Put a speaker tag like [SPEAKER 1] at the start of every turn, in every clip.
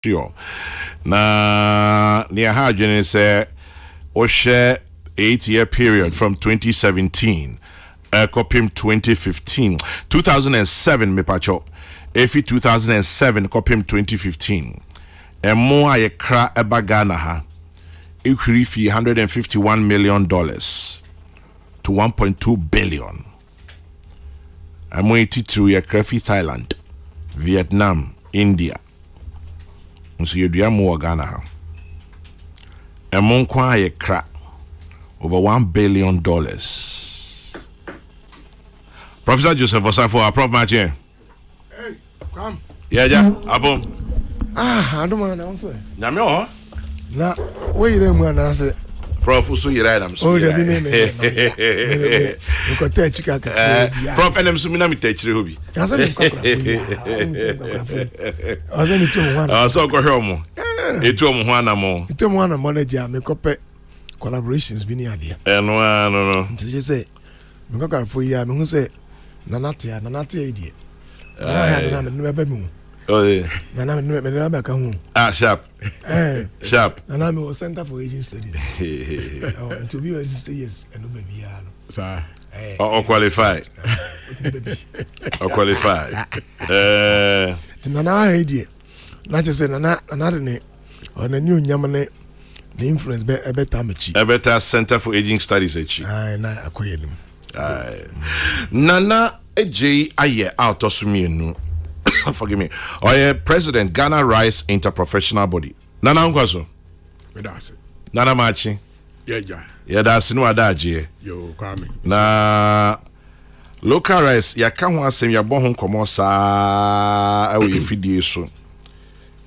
[SPEAKER 1] sure. Na near Hajin say or share 8-year period from 2017 copim 2015 2007 me pacho efi 2007 copim 2015 and more a cra ebagana ha equity fee $151 million to 1.2 billion. I'm waiting to your Krefi Thailand, Vietnam, India. So you do more Ghana. A monkwa a crack over $1 billion. Professor Joseph Osafo, Prof. Martin.
[SPEAKER 2] Hey, come.
[SPEAKER 1] Yeah, Abo.
[SPEAKER 2] I don't want to answer.
[SPEAKER 1] Namio?
[SPEAKER 2] Now, wait a minute, I say.
[SPEAKER 1] Prof, so you right, I'm so. Oh, yeah, Prof, and I'm so many teach you. I said, I saw go home. It to one more. It to one manager, make up collaborations, be near there. And no. You say, Maka for you, I'm say, Nanati idiot. I never move. Oh, yeah. Sharp. Sharp. And I'm a center for aging studies. And to be registered, yes, and no baby. Sir. Or qualified. Or qualified. Nana idea. Not just another name. On a new Yamane, the influence be a better center for aging studies. I acquire them. Nana AJ Aye out of me. Forgive me. Or a president Ghana Rice Interprofessional Body. Nana Ungazo. Nana Machi. Yeah, that's no adaji. Yo, Kwame. Na local rice, ya can't want to ya bon komo sa awi fidie so.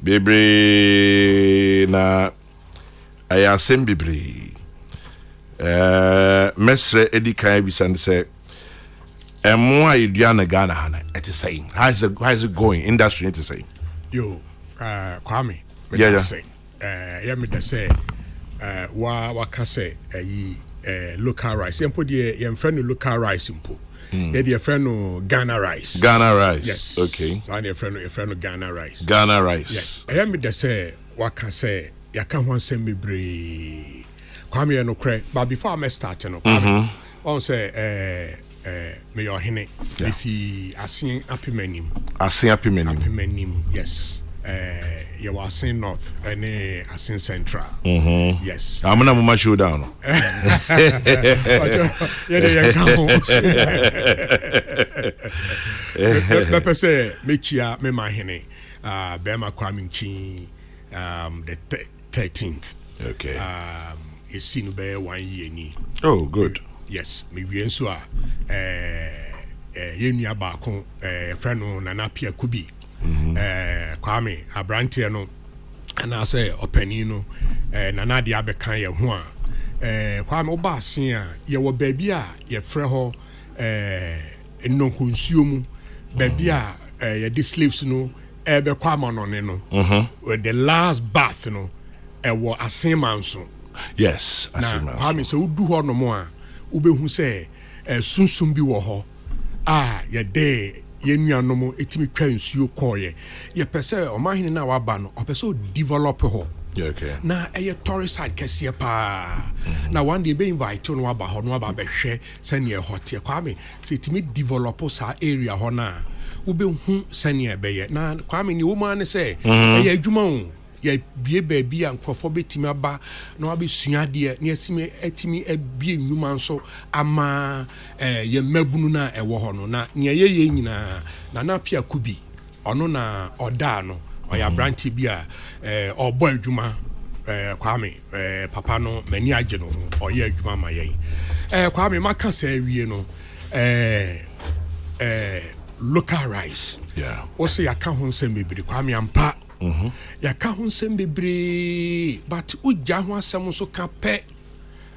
[SPEAKER 1] Bebre na aya sem bebre. Mesre edi kan bisan say more Idiana Ghana, it is saying. How is it going? Industry, it is saying.
[SPEAKER 3] Yo, Kwame.
[SPEAKER 1] Yeah.
[SPEAKER 3] Yeah, me say, wa can say, local rice. You put your friend local rice impo. Your friend Ghana rice.
[SPEAKER 1] Ghana rice.
[SPEAKER 3] Yes.
[SPEAKER 1] Okay.
[SPEAKER 3] So your friend Ghana rice.
[SPEAKER 1] Ghana rice.
[SPEAKER 3] Yes. I me say, wa can say, ya can't want send me bre. Kwame no cre. But before I start, no. On say, may your hene if he asin apimenim yes you are asin north and asin central yes
[SPEAKER 1] I'm gonna move show down
[SPEAKER 3] Pepper say make ya me my hene Bema Kwame Chi the 13th
[SPEAKER 1] okay
[SPEAKER 3] it's seen be 1 year ni
[SPEAKER 1] oh good.
[SPEAKER 3] Yes, maybe and so Yenya Bako, friend Nana Pia Kubi, Kwame, Abrantia no, and I say Openino, Nana Diabekaya Hua, Kwame Obasia, your babya, your freho, no consume, babya, your slaves no, ebe Kwama no neno, the last bath no, was a same manso.
[SPEAKER 1] Yes, I see.
[SPEAKER 3] Kwame, so do her no more. Ube who say, soon be wo ho. Your day, ye nuanomo, etimi trains you call ye. Ye per se, or mine now abano, or per so develop ho.
[SPEAKER 1] Okay.
[SPEAKER 3] Na a tourist side cassia pa. Now one day be invited to no about no about share, send ye hot ye Kwame. Say to me develop sa area hona. Ube who send ye bay. Na Kwame ni woman say, ye jumon. Ye be baby and crofobit timaba, no abi suade, near simi etimi a be human so ama ye mebununa e wohono na near ye na Pia Kubi, or no na or dano, or ya branty bia or boy juma Kwame, papa no many ageno, or ye juma my ye. Kwame Maka say we no local rice.
[SPEAKER 1] Yeah.
[SPEAKER 3] Also, ya can't send me Kwame and pa. Ya ka ho nsem bebre but uja ho asem so ka pe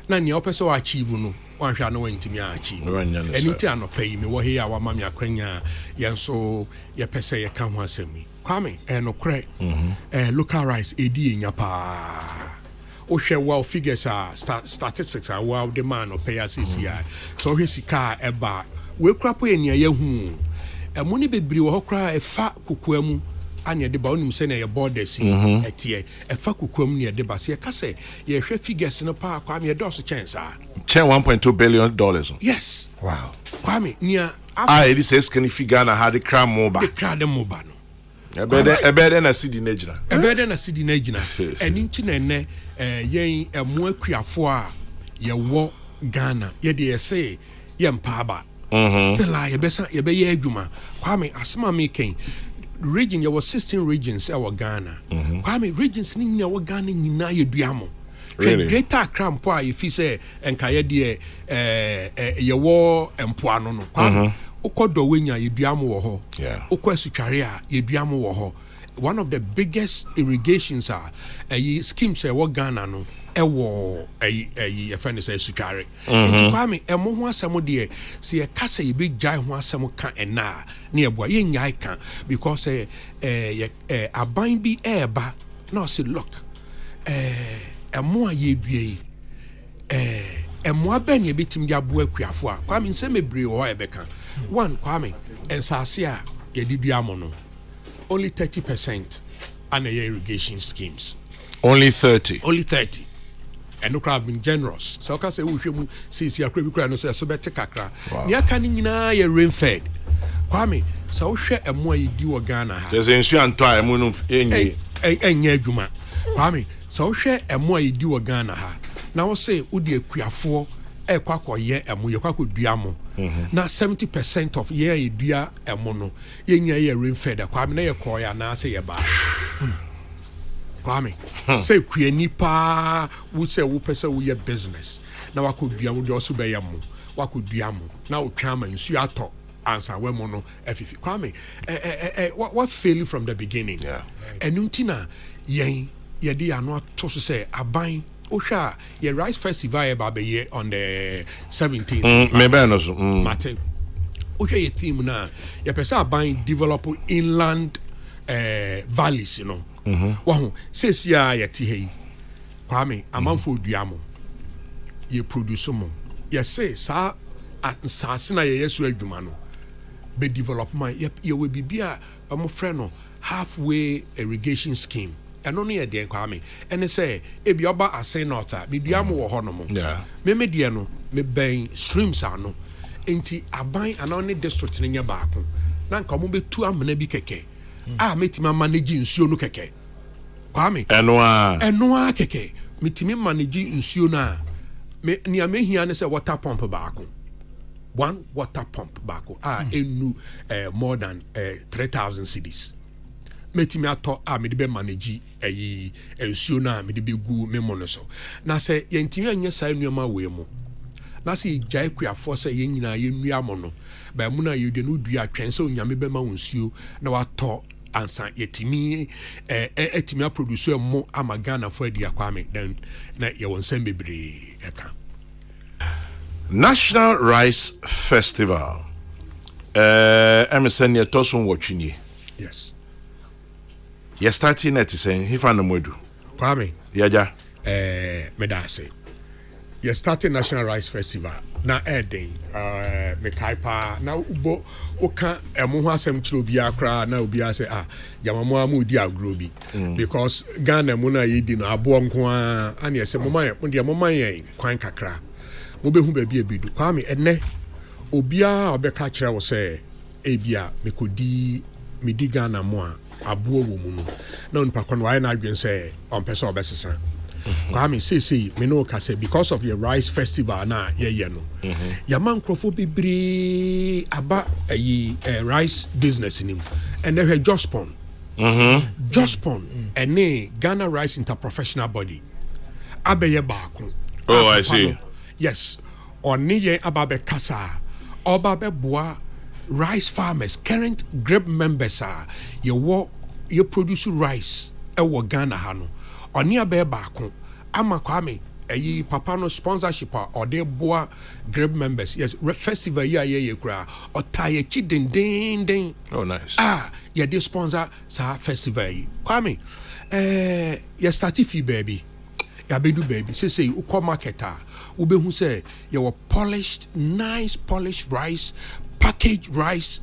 [SPEAKER 3] na ne opese wa achieve no wan hwa no wantimi achieve anything anopai me wo he ya wa ma me akwanya yen so ye pese ye ka ho asem mi Kwame no kre local rice edi enya pa o hwe well figures are statistics are well demand or pay CCI so he sika eba we krapo ye ne ye hu e mo ni bebre wo kra e fa kokoamu anya de ba onim se na ye borders etie efa kokom ne de ba se ka se ye hwe figures no pa Kwame ye do so chance
[SPEAKER 1] $1.2 billion.
[SPEAKER 3] yes
[SPEAKER 2] Wow.
[SPEAKER 3] Kwame nia
[SPEAKER 1] It says can figure na had the crowd moba.
[SPEAKER 3] the crowd moba no
[SPEAKER 1] Ebe na city na gina.
[SPEAKER 3] Ebe na city na gina. Eni nti na ene yen emu akuafo a ye wo Ghana ye de say ye mpaaba. Still ye be ye adwuma. Kwame asema making region ye was 16 regions e wo Ghana. Kwame regions ni nyina wo Ghana nyina ye duamo. Really? Greater Accra mpo a ye fi say enka ye de ye wo empo ano no. Kwame ukodo wenya yeduamo wo ho ukwa asutware a yeduamo wo ho one of the biggest irrigations are schemes e wo Ghana no e wo e friend say asutware Kwame emo ho asem de se ye kasa ye be jai ho asem ka ena na ye boa ye nyai ka because aban bi eba na say look emo a ye due emo aban ye betim dia boa akuafo a Kwame nsem ebre wo e beka one Kwame ensase a ye diduamo no only 30% and irrigation schemes
[SPEAKER 1] only 30
[SPEAKER 3] and no crowd been generous so ka say wo hwemu sisi akra bi kra no so bete kakra ni aka ni nyina ye rain fed Kwame so wo hwe emo a yedi wo Ghana ha
[SPEAKER 1] there's ensu anto a emo no enye
[SPEAKER 3] adwuma Kwame so wo hwe emo a yedi wo Ghana ha na wo say wo di akuafo ekwakoye emo ye kwakoduamo na 70% of ye edua emo no ye nya ye rain fed Kwame na ye koya na say ye ba Kwame say kuani pa wo say wo pese wo ye business na wakodua wo de oso be ye mo wakoduamo na wo twa ma nsu ato ansa we mo no afifi Kwame what fail from the beginning enuntina yen ye de ano ato so say aban Osha, your rice festival about ye on the 17th.
[SPEAKER 1] Maybe no so.
[SPEAKER 3] Mate. Osha your team na. Your person buying develop inland valleys, you know. Wahu says ya yeti Kwame amanfo duamo. Ye produce mo. Ye say sa asasina ye yesu adwuma no. Be development ye will be bia amo friend no halfway irrigation scheme. And only a dear Kwame, and they say, if you are a say not that, be diamo or honomo. Yeah, me mediano, me bang streams are no. Ain't I buy an only district in your back? Nan come be 2 amene keke. Ah, met my managing Siono keke. Kwame, and no keke. Meet me managing in Siona. Me near me here and say water pump back. One water pump back. Enu more than 3,000 cities. Metimi ato a me de be manage ensuo na me de be gu me mono so na se yentimi anya sai nuama we mu na se jai kuafo se yen nyina ye nua mo no ba mu na ye de no dua atwen se onyame be ma wonsuo na wato ansa yetimi etimi produce mo amagana for dia Kwame then na ye wonsem bebre eka
[SPEAKER 1] National Rice Festival MSN ye tosun watchini
[SPEAKER 3] yes.
[SPEAKER 1] You're starting at saying, if I know Modu.
[SPEAKER 3] Kwame.
[SPEAKER 1] Yaja.
[SPEAKER 3] Medase. You're starting National Rice Festival. Na day. Mekaipa. Na ubo. Oka. Emuha sem chilobia kra. Na ubia say Yamamu amu di agrobi. Because Ghana muna yidi no abo nkwa. Ani ese mama ye kwan kakra. Mobe hu baby ebidu. Kwame ene. Obia obeka kire wo say ebia mekodi midi Ghana mo a abuo wo mu no na onpa kon why na adwen say on person obesesa Kwame say me no ka say because of the rice festival na ye no ya man krofo bibiri aba rice business nim and they Jospon ene Ghana Rice Interprofessional Body abeye baako
[SPEAKER 1] I see
[SPEAKER 3] yes oni ye ababe kasa obabe boa rice farmers, current grape members are you produce rice Ghana hano. Oni abe baako ama Kwame papa no sponsorship or they boa grape members. Yes, festival ye kra or tie chi den.
[SPEAKER 1] Oh nice.
[SPEAKER 3] Yeah, they sponsor sa festival. Kwame, you start fee baby. ya bedu baby say ukọ marketer ubehu say your polished nice polished rice packaged rice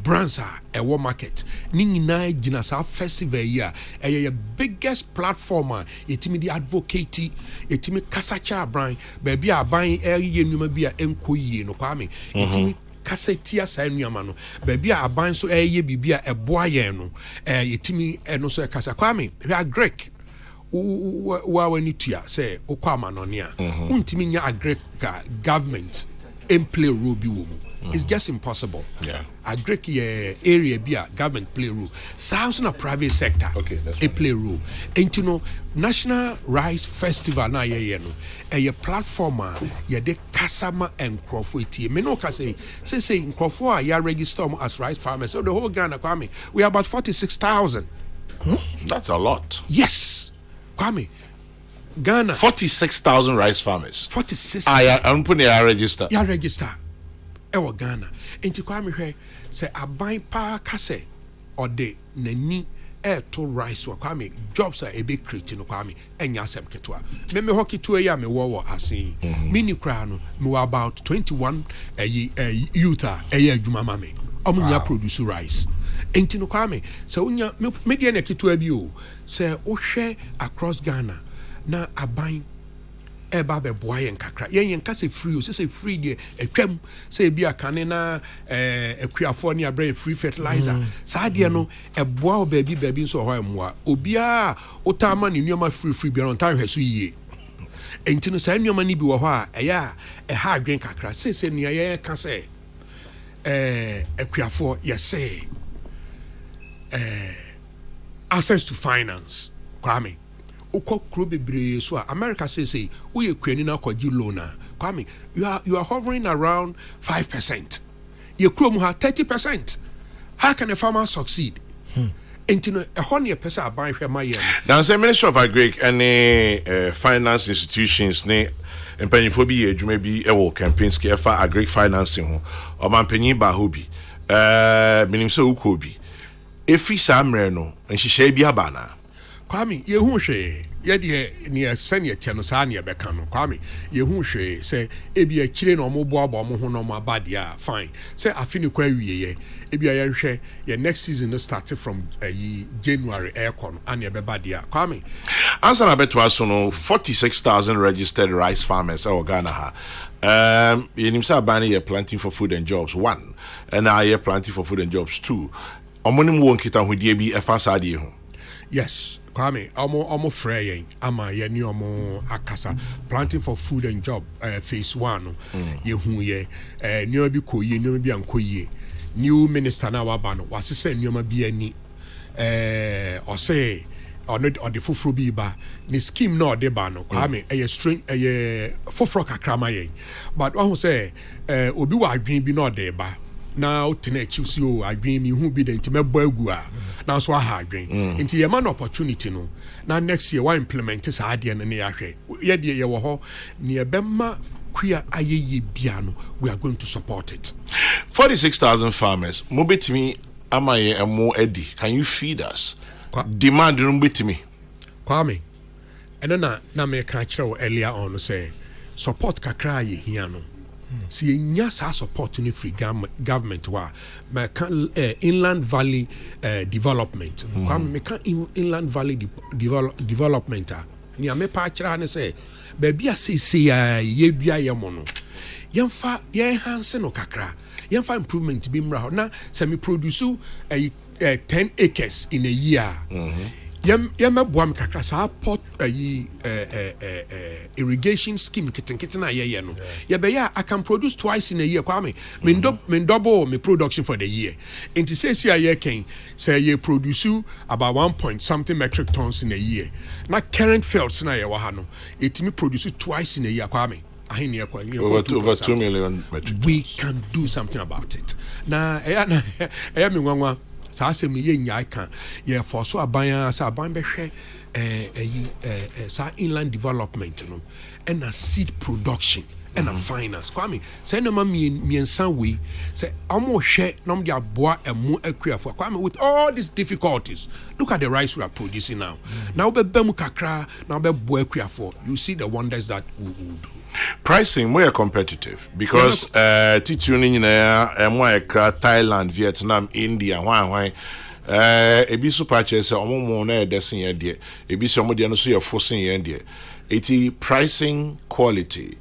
[SPEAKER 3] brands a war market ni nyina gina sa festival here a biggest platform yetimi di advocate yetimi kasacha brand baby aban ye nnuma bi a enkoyie no kwame yetimi kasetia sa nnuama no baby aban so ye bibia eboa ye no yetimi no so kasa kwame we are Greek wa wani tua say okwama no ne a untimi nya agrek government and play role be woman. It's just impossible.
[SPEAKER 1] Yeah.
[SPEAKER 3] A great area be a government play role. Sounds in a private sector.
[SPEAKER 1] Okay, that's
[SPEAKER 3] a play role. And you know, National Rice Festival na ye no. A platform ye de kasama and crofwiti. Me no ka say in crofwa ya register as rice farmers. So the whole Ghana Kwame, we are about 46,000.
[SPEAKER 1] That's a lot.
[SPEAKER 3] Yes. Kwame. Ghana
[SPEAKER 1] 46,000 rice farmers.
[SPEAKER 3] 46.
[SPEAKER 1] I'm putting a register.
[SPEAKER 3] Ya register. Ewa Ghana. Enti kwa mi hwe se aban pa kase ode nani to rice wa kwa mi jobs a ebe create no kwa mi enya asem ketwa. Me hoki to ya me wo asin. Mini kra no me about 21 youth adwuma ma me. Omo nya produce rice. Enti no kwa mi se unya me de na ketwa bi o se wo hwe across Ghana na aban eba be boa yen kakra yen ka se free o se free de atwam se bia kane na akuafo ne abrɛ free fertilizer saa de no eboa o baabi nso ho amoa obia otama ne nneoma free bia on tan hweso yie enti no saa nneoma ni bi wo ho a ɛya ha adwen kakra se ne yen ka se akuafo yɛse access to finance kwame uko kro bebre so America say we kwani na kwaji loan kwame you are hovering around 5%. You krom ha 30%. How can a farmer succeed? Entino a honey person aban hwe ma ye.
[SPEAKER 1] Now say Minister of Agri and finance institutions ne empanyfo bi ye adwuma bi e wo campaigns ke fa agri financing ho o man panyin ba ho bi minim se uko bi efi samre no nhihye bi abana
[SPEAKER 3] Kwame ye hu hwe ye de ne sane tie no sa ne be kan no Kwame ye hu hwe se ebi a kire no mo boabo mo ho no mo abade a fine se afini kwa wie ye ebi a ye hwe ye next season no started from January aircon and ye be bade a Kwame
[SPEAKER 1] answer na beto aso no 46,000 registered rice farmers in Ghana ha ye nim sa ban ye planting for food and jobs 1 and now ye planting for food and jobs 2 omonim won kita hodie bi efa sa de ho.
[SPEAKER 3] Yes, Kwame, almo fraying, ama ye ni omo akasa planting for food and job phase 1 ye hu ye ni bi koye ni bi ankoye new minister na wa ba no wasese nneoma bi ani o say or the fufro bi ba ni scheme no de ba no Kwame string fufro kakrama ye but one say obi wa adwen bi no de ba na otena achiusi o adwen mi hu bi de ntimebo agu a na so aha adwen nti ye man opportunity no na next year wa implement sa ade na ne yahwe ye de ye wo ho ne ebema kuya ayeye bia no we are going to support it.
[SPEAKER 1] 46,000 farmers mo betimi amaye emo edi can you feed us demand no betimi
[SPEAKER 3] Kwame eno na me ka kire earlier on say support kakra ye hia no si nya sa support ni free government wa me kan inland valley development Kwame me kan inland valley development ni ame pa kire ne say baby asese ya ye bia ye mo no yemfa ye enhance no kakra yemfa improvement bi mra na se me produce 10 acres in a year yem boam kakra sa pot irrigation scheme kitten na ye no ye be ya I can produce twice in a year Kwame me double me production for the year into say ye can say ye produce about 1 point something metric tons in a year na current fields na ye wa ha no it me produce twice in a year Kwame
[SPEAKER 1] over 2 million metric tons.
[SPEAKER 3] We can do something about it na me nwanwa saa asɛm no yɛnnya ka yɛfɔ so aban sɛ aban bɛhwɛ saa inland development no ɛna seed production and finance. Kwame, say no man me some way. Say amo share nom dia boa emu akua for. Kwame, with all these difficulties, look at the rice we are producing now. Now be bemu kakra, now be boa akua for. You see the wonders that we will do.
[SPEAKER 1] Pricing more competitive because teaching in more Thailand, Vietnam, India, why ebi so purchase omo mo na edesen ye de ebi so mo de no so ye forcing ye de eti pricing quality.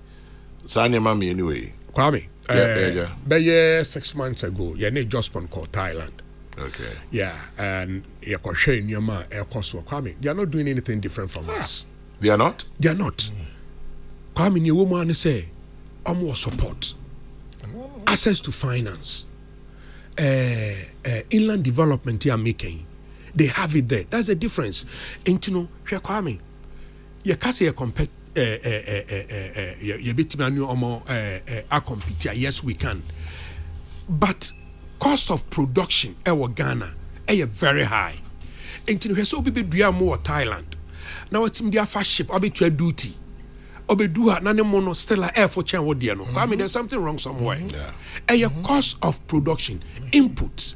[SPEAKER 1] Anyway.
[SPEAKER 3] Kwame, yeah. 6 months ago, you need just one called Thailand.
[SPEAKER 1] Okay.
[SPEAKER 3] Yeah, and you can share in your man, Kwame, they are not doing anything different from us.
[SPEAKER 1] They are not?
[SPEAKER 3] They are not. Kwame, your woman say, more support, access to finance, inland development you are making. They have it there. That's the difference. And you know, Kwame, you can't say a compete. Yes, we can. But cost of production Ghana very high. Until we so be more Thailand. Now it's in their fast ship, I'll be to a duty. Obe do ha nane mono still air for chan wodi no. I mean there's something wrong somewhere. Yeah. Cost of production, inputs.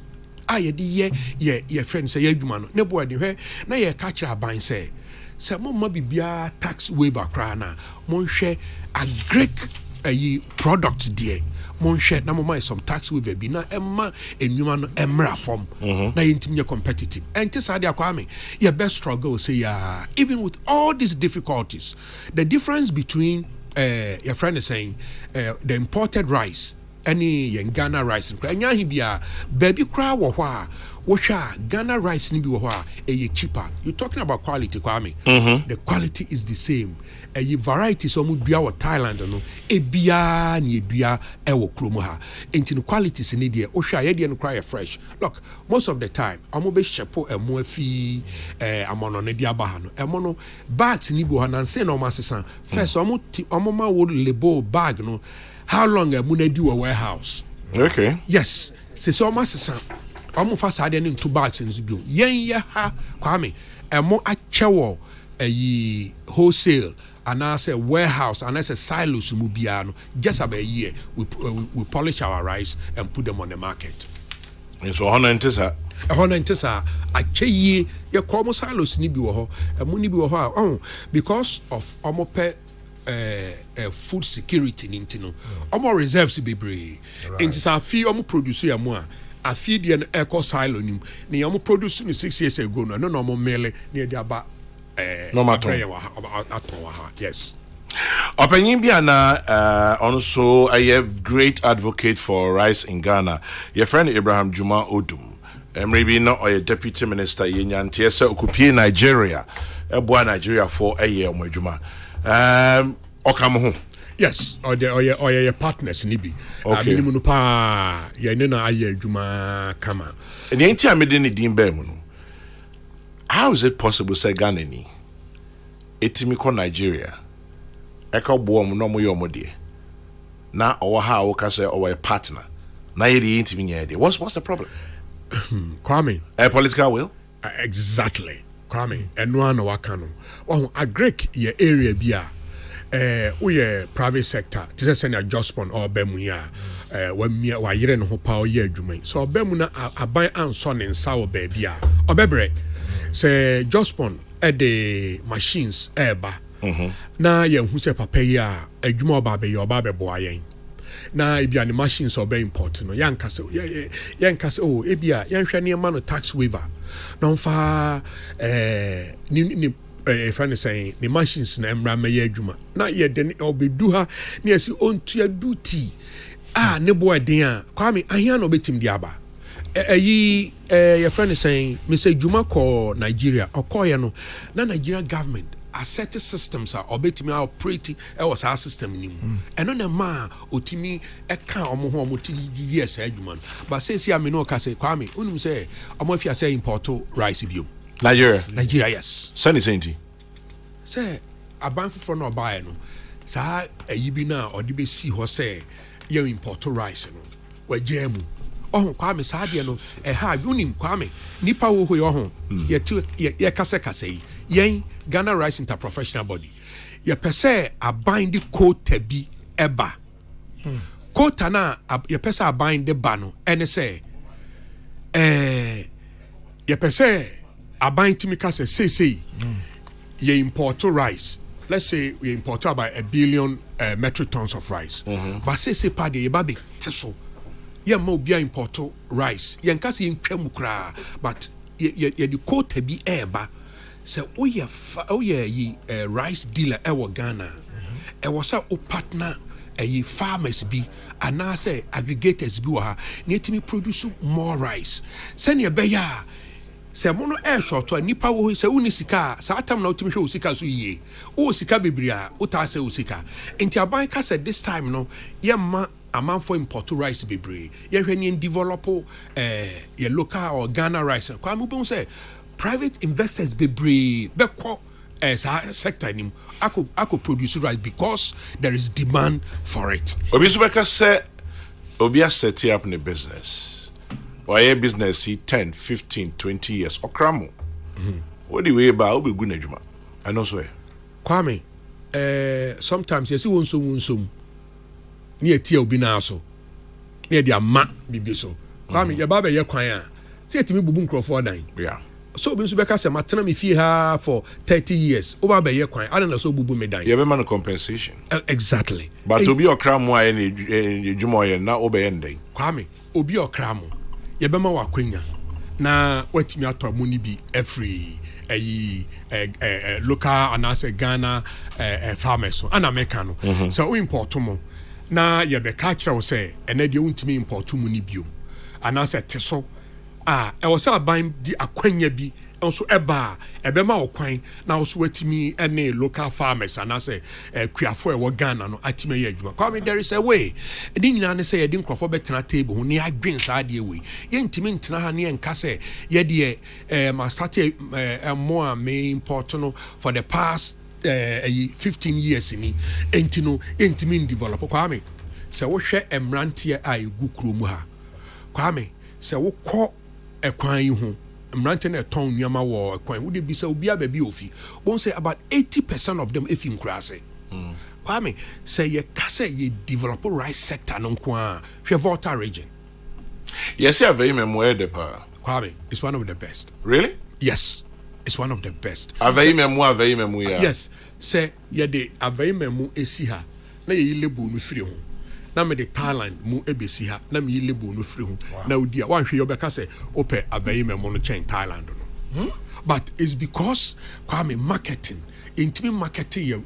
[SPEAKER 3] Ye friend say ye adwuma no. Ne bo ade hwe na ye ka kira ban say sɛ moma bibia tax waiver kra na monhwɛ agric product deɛ monhwɛ na moma some tax waiver bi na ɛma enwuma no ɛmra fam na yɛntimi competitive ɛnte saa de Kwame yɛ best struggle say even with all these difficulties the difference between your friend is saying the imported rice any Ghana rice enya hi bia baby kra wo hɔ a wohwa Ghana rice ni bi wo hɔ a cheaper. You talking about quality, Kwame? The quality is the same. Varieties omu dua wo Thailand no ebia ni dua ewo kromo ha. Enti no qualities ni de wohwa ye de no cry fresh. Look, most of the time omu be shepo emu afi amono ne de aba ha no. Emo no bags ni bi wo na nse na omu asesa. First omu ma wo label bag no. How long emu na di wo warehouse?
[SPEAKER 1] Okay.
[SPEAKER 3] Yes. Se so omu asesa omu fa sa de into bags nso bi. Yen ye ha Kwame emo achewo wholesale and as a warehouse and as a silos mubiano just about a year we polish our rice and put them on the market.
[SPEAKER 1] And so honor intesa
[SPEAKER 3] ache ye komo silos ni bi wo ho emu ni bi wo ho because of omo food security ni ntino omo reserves be brave intisa fi omo produce ya mu a feed the eco silo nim na omo produce ni 6 years ago no omo mele na de aba
[SPEAKER 1] no matter.
[SPEAKER 3] Yes.
[SPEAKER 1] Openyin bi ana also a great advocate for rice in Ghana. Your friend Abraham Juma Odum. Maybe not or deputy minister yenya ntiese okupie Nigeria. Eboa Nigeria for a year Juma. Okam ho.
[SPEAKER 3] Yes, or your partners nibi.
[SPEAKER 1] Okay.
[SPEAKER 3] Minimum pa ye na aye Juma kama.
[SPEAKER 1] And enti amede ni din ba mu no. How is it possible say Ghana ni etimi ko Nigeria eka bo mu no mo yo mo de na owo ha wo ka say owo a partner na ye de etimi nya de what's the problem?
[SPEAKER 3] Kwame,
[SPEAKER 1] a political will?
[SPEAKER 3] Exactly. Kwame, eno ana waka no. Oh, agric ye area bia we private sector to say send adjustment or bemu ya when me wa yire no ho pa o ye adwuma so bemu na aban anso ne nsa wo ba bia obebre say Jospon the machines eba na ye hu se papa yi a adwuma oba be boa yen na ebia the machines oba import no yanka se oh ebia yen hwe ne ma no tax waiver no fa ni friend is saying the machines na emra me ye adwuma na ye de obedu ha na yesi ontua duty ne boa den a Kwame ahia no betim di aba your friend is saying Mr. Juma call Nigeria or call no na Nigerian government asset systems are obetimi operating was our system nim and on a ma otimi e kan omo ho omo ti years adwuma but say me no ka say Kwame unum say omo afia say import rice bio Nigeria yes
[SPEAKER 1] Sunny Sainty
[SPEAKER 3] say aban foforo no buy no sa ayi bi na odi be si ho say you import rice no wajemu oh kwame saa de no ha unim kwame nipa wo ho yo ho ye kase yen Ghana Rice Interprofessional Body ye pese abind the quota bi eba quota na ye pese abind the ba no ene say ye pese abind timi kase say ye import rice. Let's say we import about 1 billion metric tons of rice. But say pa de ye ba be teso ye ma obi import rice ye nkase ye ntwam kra but ye the quota bi eba say oye rice dealer ewo Ghana e was a partner farmers bi and now say aggregators bi wa ha na etimi produce more rice send ye be ya say mono short to nipa wo say uni sika sa atam na otimi hwe osika so yie o sika bebria o ta say osika enti aban ka say this time no ye ma amount for import rice bebre ye hwe ni develop ye local or Ghana rice kwa mo be say private investors bebre beko sector nim ako produce rice because there is demand for it.
[SPEAKER 1] Obi subeka say obi set up in business. Why business 10, 15, 20 years okramo. What do we ba obi gu na djuma? I know so.
[SPEAKER 3] Kwame sometimes you see wonsum ni etie obi na so. Na e dia ma bibi so. Kwame ye ba be ye kwan a. Ti etimi bubu nkrofo dan.
[SPEAKER 1] Yeah.
[SPEAKER 3] So be beka say matena me fie ha for 30 years. Oba be ye kwan. I don't know so bubu me dan.
[SPEAKER 1] You be man compensation.
[SPEAKER 3] Exactly.
[SPEAKER 1] But obi okramo a ye djuma ye na obe ye ndan.
[SPEAKER 3] Kwame obi okramo ye be ma wakwanya na watimi ato mo ni bi every local and as a Ghana farmers so ana meka no so we import mo na ye be ka kire wo say ene de untimi import mo ni biom ana say teso e wo say aban di akwanya bi also eba ebema okwan na also watimi ene local farmers and as kuafo e wo Ghana no atime ye adwuma kwa there is a way edi nyina ne say ye di nkrofo betena table ho ne adwen saa de we ye ntimi ntena ha ne enka say ye de ma start more me import no for the past 15 years ni entino entimi develop kwa me say wo hwe emrantie a egu kromu ha kwa me say wo kọ ekwan yi ho mrante na ton nyama wo kwan wo de bisa obi ababi ofi won say about 80% of them if in krase kwame say ye kase ye develop rice sector no kwa hwe Volta region.
[SPEAKER 1] Yes, you very memoir de pa
[SPEAKER 3] kwame it's one of the best.
[SPEAKER 1] Really?
[SPEAKER 3] Yes, it's one of the best.
[SPEAKER 1] Avei memoir
[SPEAKER 3] yes say ye de avei memu esi ha na ye lebu no firi ho na me de Thailand mu ebesi ha na me lebu no firi ho na odi a wan hwe yobeka say ope abayi memo no chain Thailand no but it's because kwame marketing intimi marketing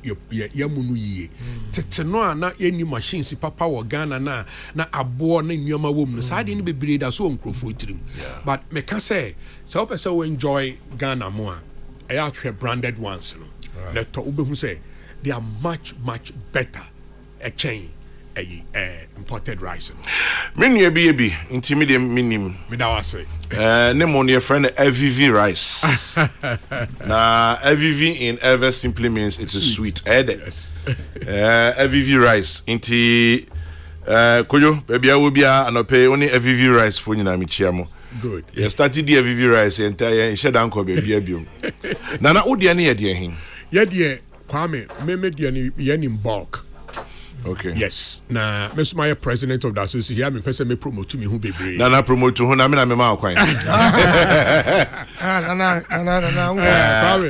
[SPEAKER 3] ya mu no yie tete no na any machines papa wo Ghana na abo na nnuama wo mu no saa de ni bebre da so nkrofo tirim but me ka say so ope say we enjoy Ghana mo a e ya hwe branded ones no let to obehu say they are much better a chain imported rice.
[SPEAKER 1] Menu bi intimidate minim.
[SPEAKER 3] Me da wase.
[SPEAKER 1] Ne mo ne friend AVV rice. Na AVV in ever simply means it is sweet. Yes. AVV rice inti kojo baby a wo bia anope oni AVV rice fo nyina mi chiamo.
[SPEAKER 3] Good.
[SPEAKER 1] You started the AVV rice entire sheda nko baby abiom. Na wo de ne ye de hin.
[SPEAKER 3] Ye de kwame me de ne ye in bulk.
[SPEAKER 1] Okay.
[SPEAKER 3] Yes. Na me so my president of the association here me person me promote me who bebre.
[SPEAKER 1] Na promote who na me ma kwan.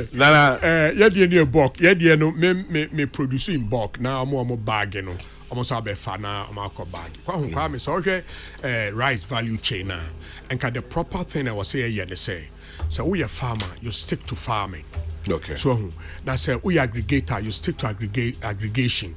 [SPEAKER 3] Na ye de ne bulk. Ye de no me produce in bulk. Na omo bag no. Omo so be fa na omo akọ bag. Kwa me so hwe rice value chain na. Enka the proper thing I was say here they say. So we a farmer, you stick to farming.
[SPEAKER 1] Okay.
[SPEAKER 3] So that's we aggregator, you stick to aggregation.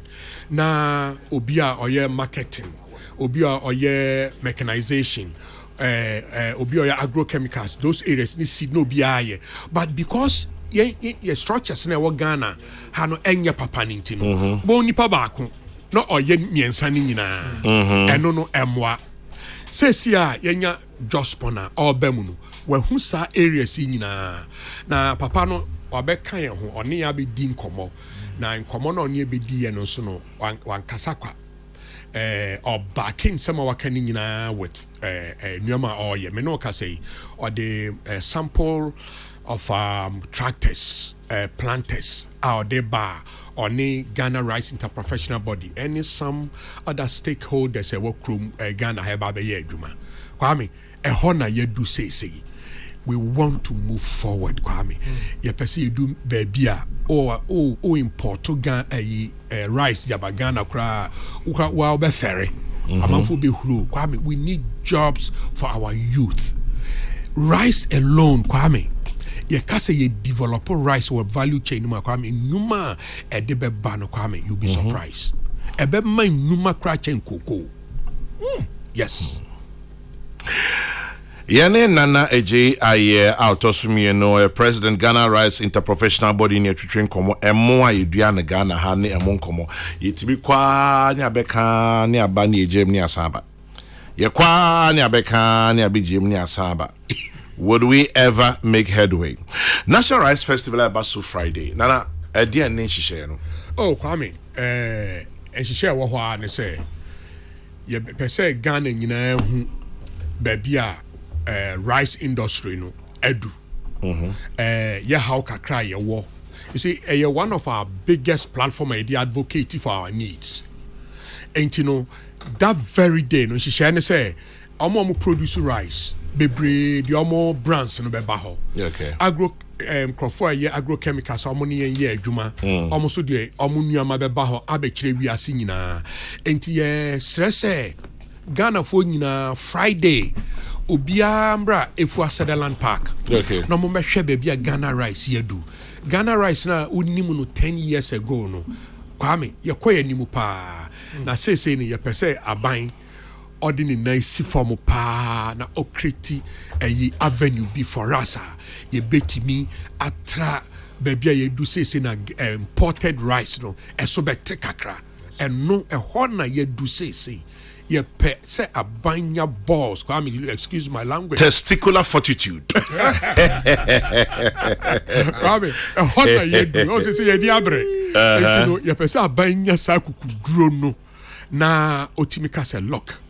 [SPEAKER 3] Na obia oye marketing, obia oye mechanization, obia oye agrochemicals, those areas need seed no biaye. But because ye structures na wo Ghana ha no enya papa nintino. Bo nipa baako no oye miensa ni nyina. Eno no emwa. Sesia yenya jospona obamu no. We hu sa areas nyina. Na papa no obeka ye ho oni ya be di nkomo na nkomo no oni be di ye no so no wan kasakwa or backing some of our with Nyama or Yemenoka say, or the sample of tractors, planters, or they bar, or any Ghana Rice Interprofessional Body, any some other stakeholders a work room Ghana have a year, Juma. Kwame, a honor you do say. We want to move forward, Kwame. You perceive you do baby or import to Ghana rice yaba Ghana kra wa be ferry. Amanfo be huru. Kwame, we need jobs for our youth. Rice alone, Kwame. You can say you develop rice or value chain, Kwame. Numa e debe bano, Kwame. You'll be surprised. Ebe mind numa crack and cocoa. Yes.
[SPEAKER 1] Yane Nana Eje aye autosumi no President Ghana Rice Interprofessional Body near Twitwen komo emo ayedua na Ghana ha ne emo komo yetibi kwa ne abeka ne aba ne ejem ne asaba ye kwa ne abeka ne abejem ne asaba. Would we ever make headway? National Rice Festival about Friday. Nana edi ne hihye no.
[SPEAKER 3] Oh Kwame hihye wo ho a ne say ye pese Ghana nyina hu babia rice industry no edu how kakra ye wo. You see one of our biggest platform they advocate for our needs, and you know that very day no she share say omo produce rice bebre the omo brands no be ba ho.
[SPEAKER 1] Okay.
[SPEAKER 3] Agro crofo ye agrochemicals omo ne ye adwuma omo so de omo nuama be ba ho abekire wiase nyina enti ye srese Ghana for nyina Friday Obia mbra efu Sutherland Park.
[SPEAKER 1] Okay.
[SPEAKER 3] No mo mehwe bebia Ghana Rice yedu. Ghana Rice na unimu no 10 years ago no. Kwame ye koye nimu pa. Na say ni ye pese aban ordinary nice form pa na okreti eyi avenue be for us. Ye betimi atra bebia ye do say na imported rice no eso bete kakra. And no a hona ye do say ye pe say abanya balls. Excuse my language.
[SPEAKER 1] Testicular fortitude.
[SPEAKER 3] Kwame, a hona ye do. O say ye diabre. You know, ye pe say abanya sa kukudro no. Na otimika say lock.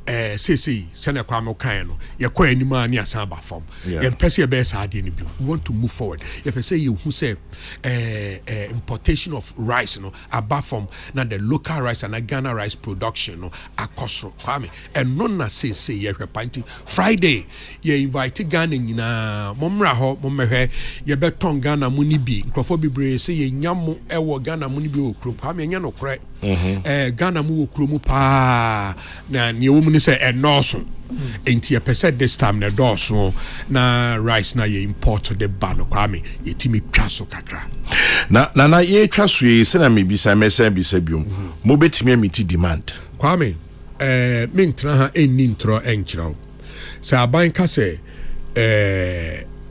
[SPEAKER 3] Say sene Kwame kan no. Ye kwa anima ani asan ba form. Ye pese ye be sa ade ni bi. We want to move forward. Ye pese ye hu say importation of rice no aba from na the local rice and Ghana rice production no akosro Kwame and no na say ye hwepanti Friday ye invite Ghana nyina momra ho mommehwe ye beton Ghana mu ni bi nkrofo bibre say ye nyamo ewo Ghana mu ni bi okro Kwame nya no kre Ghana mu okro mu pa na ne wo mu ni say enoso enti ye pese this time na doso na rice na ye import the bano Kwame ye timi twaso kakra na
[SPEAKER 1] ye twaso ye se na mebisa mesa bisa biom mo betimi amiti demand
[SPEAKER 3] Kwame mintra ha enni ntro enkyraw sa aban ka se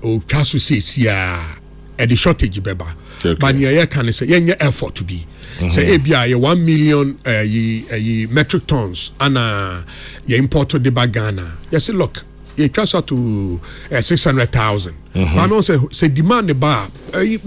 [SPEAKER 3] o twaso sesia the shortage beba but ye can say ye effort to be say ebia ye 1 million metric tons ana ye import to the Ghana. Yes, look, ye transfer to 600,000. But no say demand the bar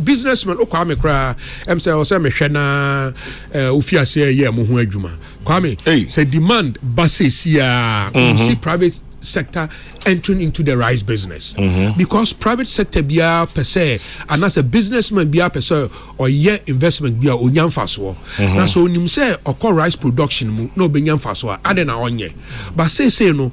[SPEAKER 3] businessman o Kwame kra say o say me hwe na ofia say ye mo ho adwuma Kwame say demand basesia see private sector entering into the rice business because private sector bia per se and as a businessman bia per se or ye investment bia onyamfa so na so onim say okọ rice production mu no benyamfa so ade na onye but say no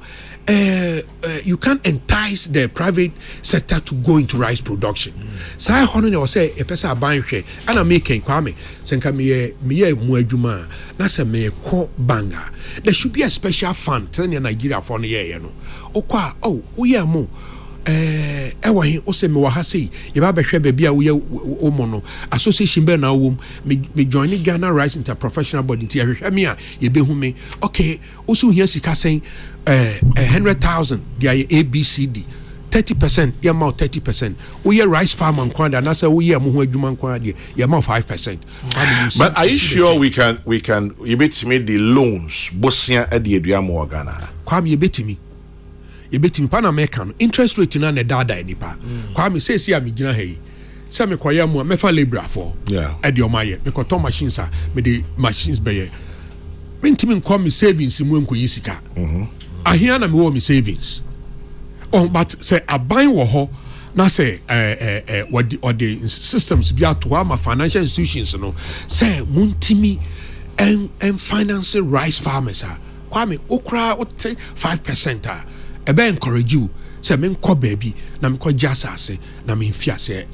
[SPEAKER 3] you can't entice the private sector to go into rice production. Sai hono ne o say e pesa aban hwe ana making Kwame senka me mu adwuma na se me ko banga. There should be a special fund tell Nigeria for no ye no. Okwa wo ye mo ewa hin o se me wa ha sei ye ba behwe ba bia wo ye o mo no association be na wo me join Ghana Rice Interprofessional Body ti ahwehwe me a ye be hu me okay o so hia sika sen 100,000 dia ABCD 30% ye ma 30% we ye rice farm and kwanda na say we ye mo ho adwuma kwanda ye ma 5%.
[SPEAKER 1] But are you sure we can you betimi the loans bosia e de adua mo Ghana
[SPEAKER 3] kwam ye betimi pan American interest rate na dada nipa kwam say am gina ha yi say me koya mu me fa labor for e de o maye me ko to machines me the machines be ye mentimi nkɔ me savings mu nkɔ yisika ahia na me wɔ me savings but say aban wɔ hɔ na say what the systems bi ato ama financial institutions no say muntimi and finance rice farmers kwame okra wote 5% ebe encourage you say men kɔ baabi na me kɔ jasase na me mfia say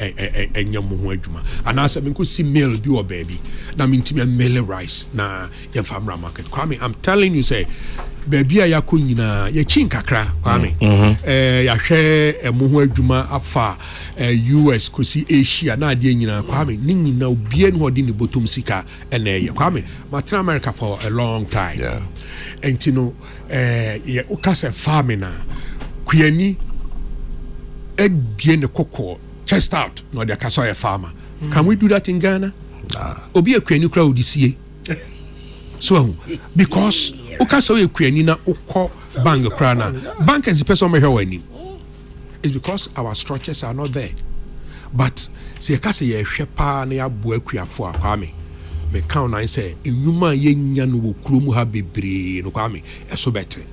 [SPEAKER 3] enya mo ho adwuma ana say men kɔ si mill bi wɔ baabi na me ntimi mill rice na ye farmer market kwame I'm telling you say baabi a yakɔ nyina ye chin kakra kwame ya hwɛ mo ho adwuma afa US kosi Asia na ade nyina kwame ni nyina obie no hodi ne bottom sika na ye kwame matena America for a long time and you know ye ukase farming na kuyani ebie ne kokɔ chest out no de akasa farmer can we do that in Ghana obi akuyani kra odisie so because ukasa we kuyani na ukɔ bank kra na bank is person me hwe wani it's because our structures are not there but se akasa ye hwe pa na ya bo akuafo akwame me count na say enwuma ye nya no wo kurom ha bebre no kwame eso bete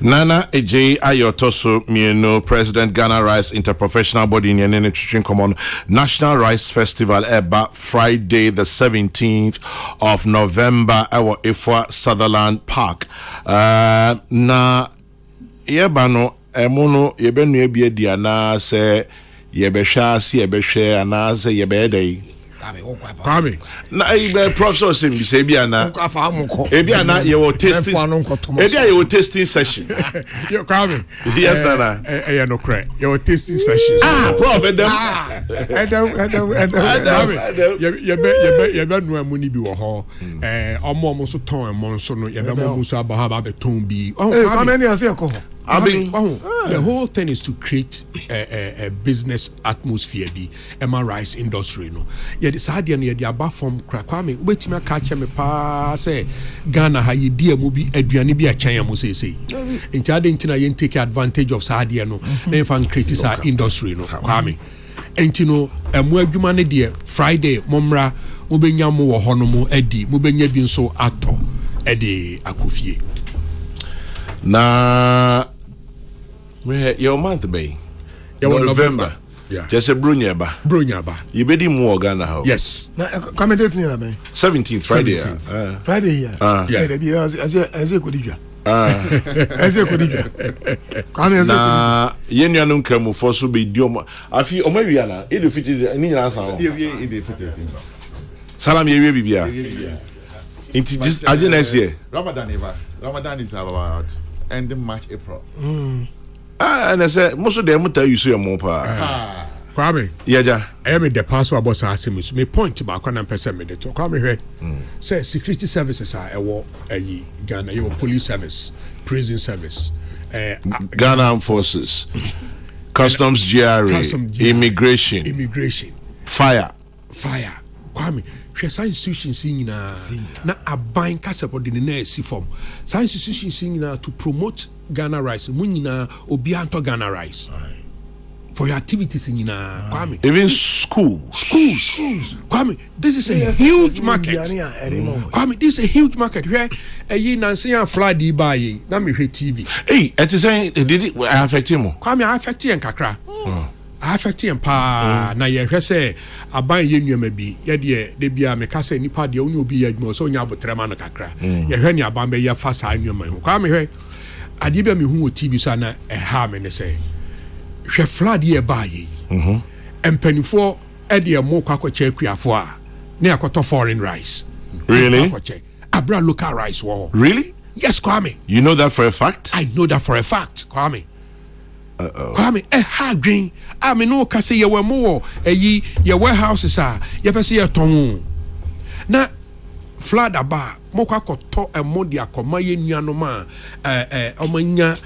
[SPEAKER 1] Nana Ej Ayotoso Mieno, President Ghana Rice Interprofessional Body in Nutrition Common National Rice Festival Eba Friday the 17th of November our Ifwa Sutherland Park. Na yebano emono yebenu ebie diana se yebehwa si yebehwe ana se yebedei
[SPEAKER 3] kwame
[SPEAKER 1] na ibe professor sim bi se bia na ebia na ye wo tasting ebia ye wo tasting session
[SPEAKER 3] yo kwame
[SPEAKER 1] yes sir
[SPEAKER 3] eh no cry ye wo tasting session
[SPEAKER 1] prof edem
[SPEAKER 3] ye be no amuni bi wo ho omo so ton emo so no ye be mo so aba ha ba be ton bi
[SPEAKER 2] kwame ni ase ko
[SPEAKER 3] I mean, the whole thing is to create a business atmosphere bi Emma rice industry no. Yeah, this idea no the aba from Kwame. Ubetimi catch me pa say Ghana ha ye die mu bi aduane bi a kyan mu say. Nti ade ntina ye take advantage of sadia no. Na fan create sa industry no Kwame. Enti no emu adwuma ne de Friday momra mo benya mo wo hono mo adi mo benya bi nso ato ede akofie.
[SPEAKER 1] Na your month bay November.
[SPEAKER 3] Yeah.
[SPEAKER 1] Just a Brunyaba. You bedi more Ghana how?
[SPEAKER 3] Yes.
[SPEAKER 2] Na come date ni na ben
[SPEAKER 1] 17th Friday.
[SPEAKER 2] Friday here. Yeah, there be as kodidwa. As kodidwa. Come as
[SPEAKER 1] na yenu anu nkramu for so be diom. Afi o ma wi na e de fiti ni nyina san.
[SPEAKER 4] E de fiti.
[SPEAKER 1] Salam ye wi bia. Inti just as next year.
[SPEAKER 4] Ramadan is about ending March April.
[SPEAKER 1] And I said most of them tell you so more pa.
[SPEAKER 3] Kwame.
[SPEAKER 1] Yeah.
[SPEAKER 3] I am the pastor about Sassimus. Me point about 100% me the talk. Kwame here. Say security services are a Ghana, your police service, prison service,
[SPEAKER 1] Ghana Armed Forces, Customs GRA, Immigration, Fire.
[SPEAKER 3] Kwame. Science institutions na aban kasa for the nurse form. Science institutions to promote Ghana rice. Munina obi anto Ghana rice. For your activities in Kwame.
[SPEAKER 1] Even schools.
[SPEAKER 3] Kwame, this is a huge market. Kwame, this is a huge market. Where a ye Nancy and Friday by na me TV.
[SPEAKER 1] Hey, it is saying did it affect him?
[SPEAKER 3] Kwame, I affect you and Kakra. Affect him pa na ye hwe say aban ye nnuama bi ye de bia me ka say nipa de oni obi ye adwuma so nya abotrema no kakra ye hwe ni aban be ye fa sa nnuama ho kwa me hwe ade bia me hu o TV so na ha me ne say hwe flood ye ba ye empanifo e de mo kwakoche akuafo a na yakoto foreign rice
[SPEAKER 1] really
[SPEAKER 3] abra local rice wo
[SPEAKER 1] really
[SPEAKER 3] yes Kwame
[SPEAKER 1] you know that for a fact
[SPEAKER 3] I know that for a fact Kwame Kwame ha green I mean no ka say ye we mo ye warehouses ye pese ye ton na flood aba mo kwa koto emo de akoma ye nuanom a omanya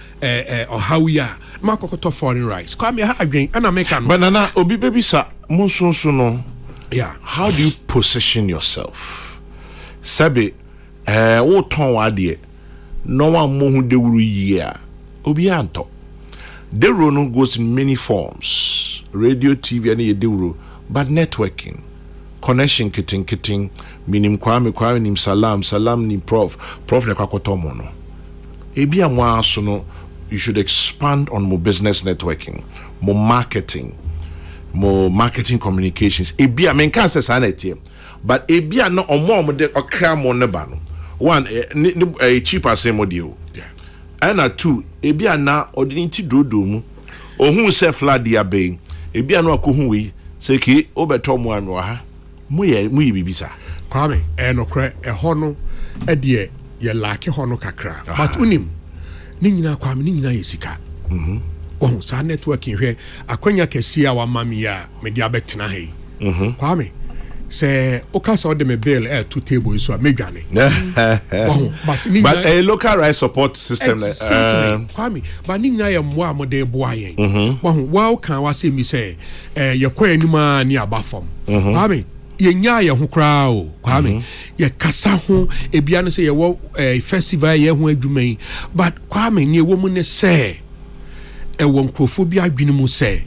[SPEAKER 3] ohawia ma kokoto foreign rice Kwame ha green ana make no
[SPEAKER 1] banana obi baby sa mo so no
[SPEAKER 3] yeah
[SPEAKER 1] how do you position yourself sabe wo ton ade no one mo hu de wuru yi a obi anto. The role goes in many forms, radio, TV, and but networking. connection kitting minim kwame nim salam nim prof na kwakotomo no ebi amwa aso no you should expand on more business networking, more marketing communications. Ebia men can say sanity, but ebia no omo de okra mo ne ba no. One cheaper same model. Yeah. And two, ebia na odinti dodo mu. Ohun se flat dia be. Ebia no akohu we say ki obeto mo anu ha. Mu ye bibisa.
[SPEAKER 3] Kwame enokre ho no e de ye laake ho no kakra. But unim ni nyina kwame ni nyina yesika. Oh, sa networking hwe akwanya kesi a wa mami a me dia betena he. Kwame say okasa o de me bill to table so medwane.
[SPEAKER 1] But a local rice support system
[SPEAKER 3] Kwame but ni nyina ye mwa amode boa yen. Wa kan wa say mi say ye kwa anima ni aba fam. Kwame ye nya ye ho kra o Kwame ye kasa ho ebia no say ye wo festival ye ho adwuma but Kwame ni wo mu ne say e won krofo bi adwene mu say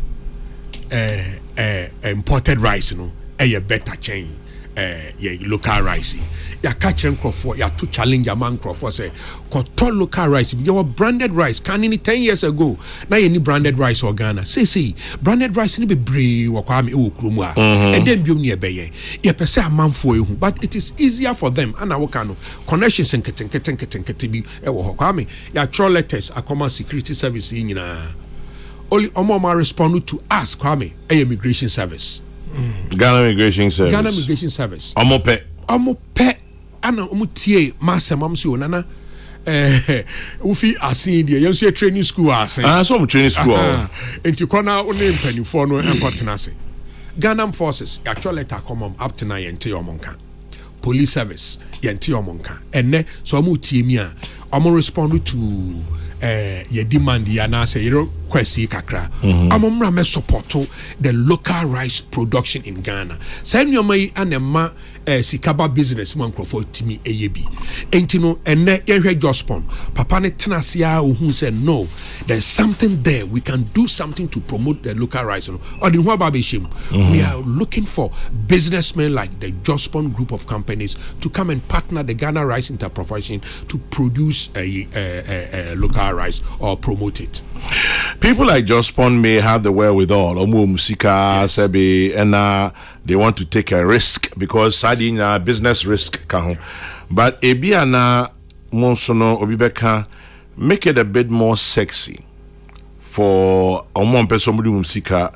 [SPEAKER 3] imported rice no e better chain ye local rice ya catch krofo ya to challenge among krofo say koto local rice bi your branded rice can any 10 years ago na ye ni branded rice or Ghana say branded rice ni be bree wo Kwame e wo kromu a e dem biom ni e beye ye pese amanfo ehu but it is easier for them and our kind of connections and keten bi e wo Kwame ya throw letters akoma security service nyina only Omoma respond to ask Kwame immigration service.
[SPEAKER 1] Ghana immigration
[SPEAKER 3] service.
[SPEAKER 1] Omope.
[SPEAKER 3] Ana omutie master mamsi onana ufi asin dia yenso training school asin.
[SPEAKER 1] So training school.
[SPEAKER 3] Enti kona one mpanifo no enkontena ase. Ghana forces actual letter come up to na yente omonka. Police service yente omonka. Enne so omutie mi a omo respond to ye demand ya na say you kwesi kakra amomra me support the local rice production in Ghana say nyoma yi anema sikaba business man crofo timi eyebi enti no enne yehwe jospon papa ne tenasia ohun say no there's something there we can do something to promote the local rice no or the ho ba shim we are looking for businessmen like the Jospon group of companies to come and partner the Ghana Rice Enterprise to produce a local rice or promote it.
[SPEAKER 1] People like Jospon may have the wherewithal, and they want to take a risk because sadina business risk. But Ebiana Monsono Obibeka make it a bit more sexy for Omon Pesomudi Musika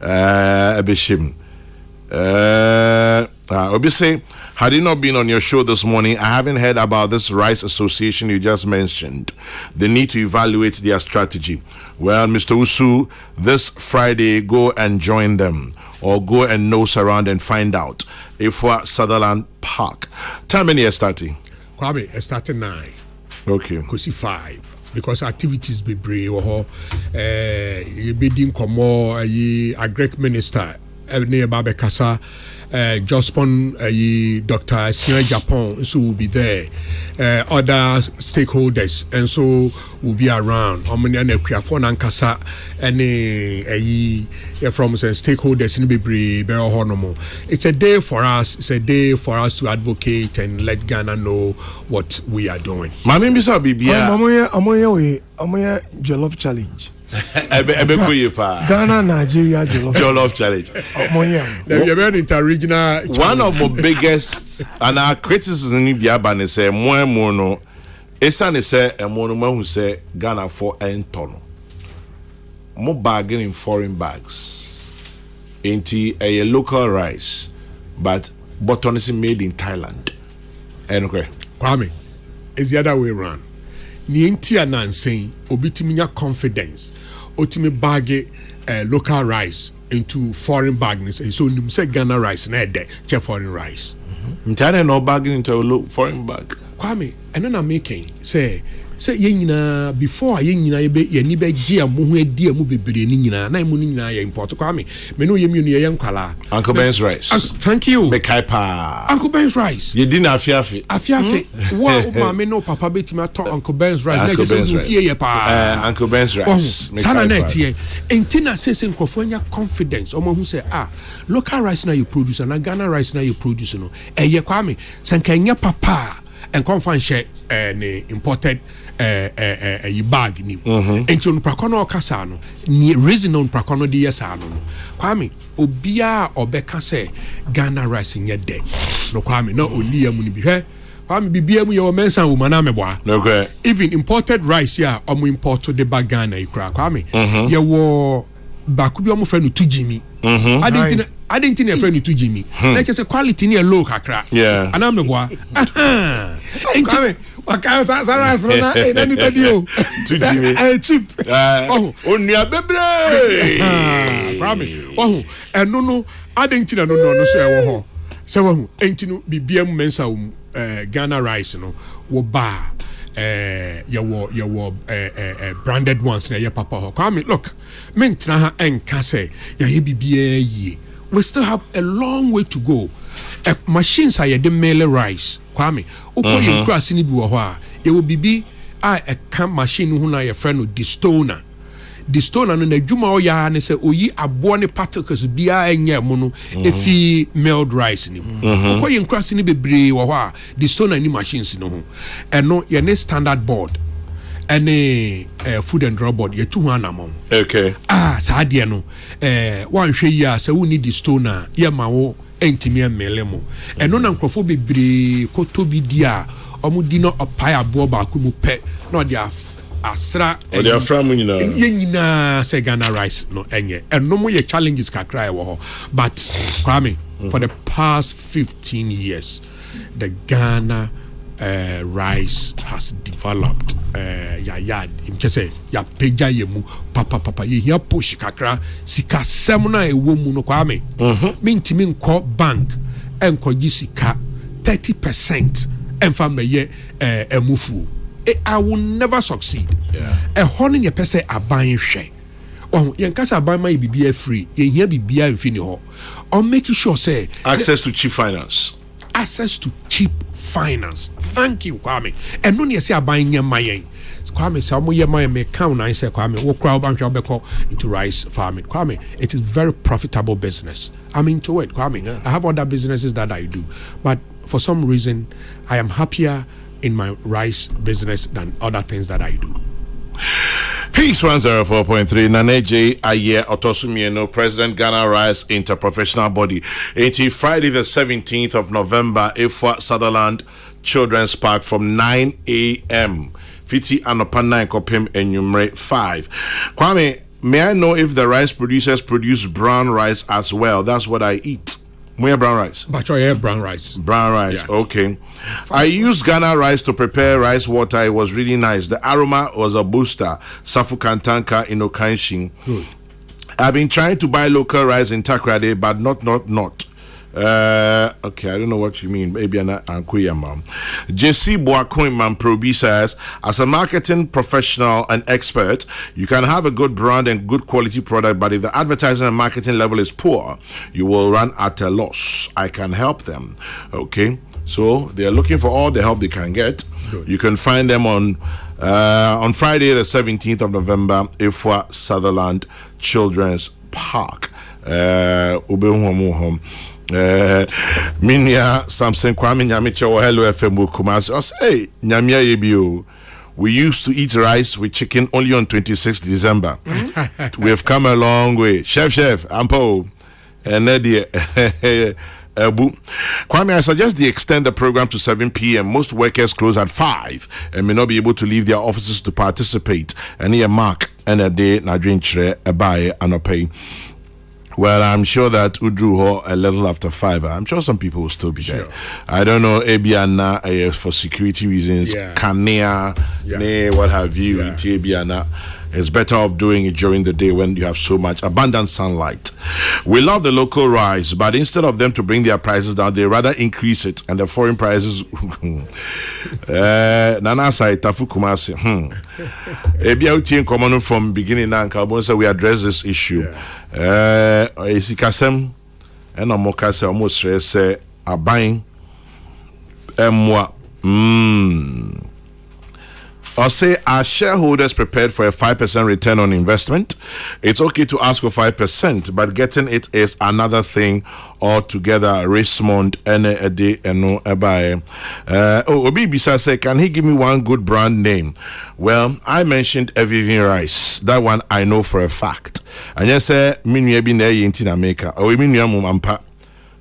[SPEAKER 1] Ebeshim. Obviously, had it not been on your show this morning, I haven't heard about this rice association you just mentioned. They need to evaluate their strategy. Well, Mr. Usu, this Friday, go and join them or go and nose around and find out. If we're Sutherland Park. Time many is starting?
[SPEAKER 3] Kwame, it's starting 9.
[SPEAKER 1] Okay.
[SPEAKER 3] Because 5. Because activities be brave or you bidding come a great minister near Babekasa. Jospon Dr. Sien Japan so will be there. Other stakeholders and so will be around. Nankasa from stakeholders in Bibri. It's a day for us. It's a day for us to advocate and let Ghana know what we are doing.
[SPEAKER 2] Mami Bisa Bibia. Amoya Jollof Challenge. Ghana Nigeria
[SPEAKER 1] Jollof Challenge. One of the biggest and our criticism in Biabane say more no. Esan say a monument who say Ghana for entono. More bargain in foreign bags. Into a local rice, but button is made in Thailand. Okay.
[SPEAKER 3] Kwame, it's the other way around. Ni inti anansen obitiminya confidence otimi bag local rice into foreign bags and so nim say Ghana rice na de che foreign rice
[SPEAKER 1] ntane no bagging into a foreign bag
[SPEAKER 3] Kwame and then I'm making say say yina before yina ye ni be gia mo ho adi amu bebre ni nyina na mu ni nyina ye import Kwame me no ye mienu ye yankwala
[SPEAKER 1] Uncle Ben's rice.
[SPEAKER 3] Thank you.
[SPEAKER 1] Be kaipa.
[SPEAKER 3] Uncle Ben's rice.
[SPEAKER 1] Ye di na afiafi.
[SPEAKER 3] Wa ma me no papa betimi to Uncle Ben's rice na je so fie ye pa.
[SPEAKER 1] Uncle Ben's rice.
[SPEAKER 3] Sana na tie. Entina say nkrofo anya confidence omo hu say local rice na you produce na Ghana rice na you produce no eye Kwame sankanya papa and confan share ne imported bag ni enti on prakono kasa no ni reason on prakono de yesa no Kwame obia obeka say Ghana rice nye de no Kwame na oni ya mu ni bi hwe Kwame bibia mu ye o mensa wo mana meboa
[SPEAKER 1] okay
[SPEAKER 3] even imported rice ya omo import to the bag Ghana ikura Kwame ye wo bakubi omo fa no tujimi I didn't think friend to Jimmy. Like I say quality near low kakra.
[SPEAKER 1] Yeah.
[SPEAKER 3] And I'm the boy.
[SPEAKER 2] Waka Sarah Sona anybody
[SPEAKER 1] to Jimmy.
[SPEAKER 2] Cheap.
[SPEAKER 1] Only a baby.
[SPEAKER 3] Kwame. Oh, and no I didn't think no say wo. So ain't no BBM mensa Ghana rice no wo ba your branded ones na your papa ho. Kwame look. Mentra ha enka say ya bibia yi. We still have a long way to go. Machines are the mail rice. Kwame, uko ye cross ni bi wo ho a, ye wo bibi a can machine hu na ye friend no distoner. Distoner no na dwuma o ya ne say oyi abo ne particles bia enye mo no efi milled rice ni. Uko ye cross ni bebre wo ho a, distoner ni machines no ho. Eno ye ne standard board. Any food and drug board, ye 200 amount.
[SPEAKER 1] Okay.
[SPEAKER 3] Sadia no. One share ya se we need the stoner, ye ma wo entimi melemo. And no nankrofo bebre kotobi dia, omu di no opai abo ba ku mu pe, no dia asra.
[SPEAKER 1] O dia from nyina.
[SPEAKER 3] Ye nyina se Ghana rice no enye. And no mo ye challenges kakra e wo ho. But Kwame, for the past 15 years, the Ghana rice has developed im say ya peja yemu papa ye here push kakra sika semna e wo mu no Kwame mintimi nko bank enko gi sika 30% emfa meye emufu I will never succeed honin ye pese aban hwe yen kasa aban ma bibia free ye here bibia mfini ho on make sure say
[SPEAKER 1] access to cheap finance
[SPEAKER 3] finance. Thank you, Kwame. And no near say buying your mayen. Kwame, some year my may count. I say, Kwame, what crowd bank into rice farming. Kwame, it is very profitable business. I'm into it, Kwame. Yeah. I have other businesses that I do, but for some reason, I am happier in my rice business than other things that I do.
[SPEAKER 1] Peace 104.3 Naneje Aye Otosumieno President Ghana Rice Interprofessional Body. Until Friday the 17th of November, Ifwa Sutherland Children's Park from 9 a.m. Fiti Anopanai Kopim enumerate 5. Kwame, may I know if the rice producers produce brown rice as well? That's what I eat. Where brown rice?
[SPEAKER 3] But I have brown rice.
[SPEAKER 1] Brown rice, yeah. Okay. I used Ghana rice to prepare rice water. It was really nice. The aroma was a booster. Safu Kantanka in Okanshin.
[SPEAKER 3] Good.
[SPEAKER 1] I've been trying to buy local rice in Takrade, but not. Okay, I don't know what you mean. Maybe I'm not mom. JC Boakoin Probi says, as a marketing professional and expert, you can have a good brand and good quality product, but if the advertising and marketing level is poor, you will run at a loss. I can help them. Okay, so they are looking for all the help they can get. Good. You can find them on Friday the 17th of November, Ifwa Sutherland Children's Park. Minya Samson Kwame Nyamiche or Hello FM Kumasi. I say, Nyamia Yebio. We used to eat rice with chicken only on 26th December. We have come a long way. Chef, Ampo, and Kwame, I suggest they extend the program to 7 p.m. Most workers close at 5 and may not be able to leave their offices to participate. And here, Mark, and a day, na drink a buy and pay. Well, I'm sure that Udruho a little after 5. I'm sure some people will still be there. I don't know, Ebiana for security reasons, Kanea, what have you, Ebiana. It's better off doing it during the day when you have so much abundant sunlight. We love the local rice, but instead of them to bring their prices down, they rather increase it, and the foreign prices. Nana Sai Tafu Kumasi. Ebiauti common from beginning now. Carbon said we address this issue. Esikasem and Amokase almost say a buying. Moi. Or say, are shareholders prepared for a 5% return on investment? It's okay to ask for 5%, but getting it is another thing altogether. Rismond Ede Eno Ebae. Obi Bisa say, can he give me one good brand name? Well, I mentioned Evivi Rice. That one I know for a fact. And yes, Minya bi na yinti America. O Minya mumampa.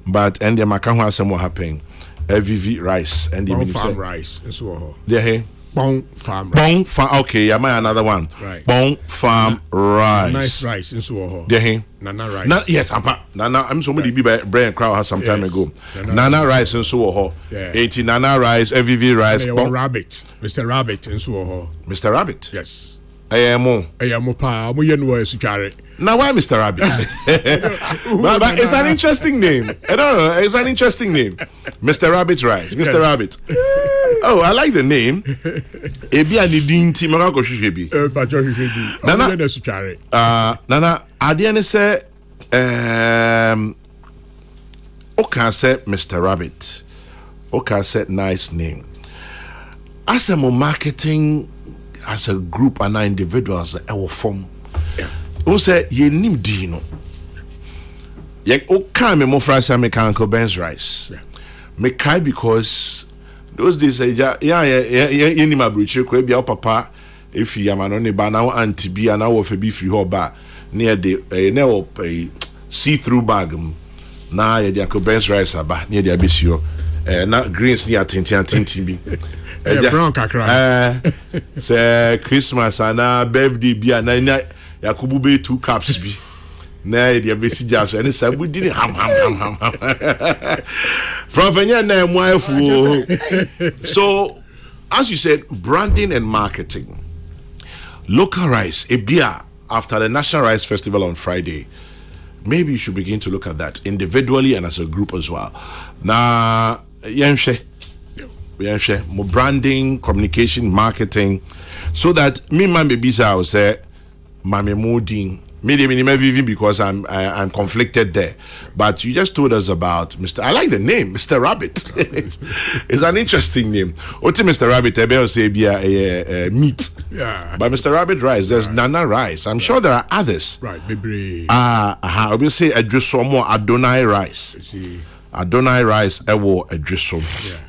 [SPEAKER 1] But and the Makan has some more happening. Evivi Rice and the
[SPEAKER 3] farm rice. That's what.
[SPEAKER 1] Yeah.
[SPEAKER 3] Bong farm
[SPEAKER 1] rice. Bong farm. Okay, I might another one.
[SPEAKER 3] Right.
[SPEAKER 1] Bong farm rice.
[SPEAKER 3] Nice rice. That's what.
[SPEAKER 1] Yeah.
[SPEAKER 3] Nana rice.
[SPEAKER 1] Yes, I'm somebody be by Brian Crow has some time ago. Nana rice and so ho. 80 Nana rice, EVV rice.
[SPEAKER 3] Rabbit. Mr. Rabbit and so.
[SPEAKER 1] Mr. Rabbit.
[SPEAKER 3] Yes.
[SPEAKER 1] I am
[SPEAKER 3] pa. Mo yen wo sukare.
[SPEAKER 1] Now why Mr. Rabbit? but it's an interesting name. I don't know. It's an interesting name. Mr. Rabbit rice. Mr. Rabbit. Oh, I like the name. Ebi anidin ti maka ko hwehwe bi. Nana ade say okay say Mr. Rabbit. Okay say nice name. As a marketing as a group and individuals our form. Who say ye nim di no. Ye o kan me mo frasa me kan Uncle Ben's rice. Me kai because those days yeah ni ma bruche ko bia papa if you am no ne ba na anti bia na wo fa bi free ho ba near the na wo see through bag na ye the Uncle Ben's rice aba near the abesio na greens ni atintin bi
[SPEAKER 3] brown kakra
[SPEAKER 1] say Christmas and birthday bia na Yakubu be 2 cups bi na ye the abesi jaso and say we did ham from Venya na mwafu. So as you said, branding and marketing, local rice, a beer after the National Rice Festival on Friday, maybe you should begin to look at that individually and as a group as well. Now more branding, communication, marketing, so that me man baby will say mame mooding maybe because I'm conflicted there. But you just told us about Mr. I like the name, Mr. Rabbit. It's an interesting name. Oti Mr. Rabbit, I say be meat.
[SPEAKER 3] Yeah.
[SPEAKER 1] But Mr. Rabbit rice, there's Nana rice. I'm sure there are others.
[SPEAKER 3] Right, baby.
[SPEAKER 1] Obviously a drisso more Adonai rice.
[SPEAKER 3] See.
[SPEAKER 1] Adonai rice, ewo a drisso.
[SPEAKER 3] Yeah.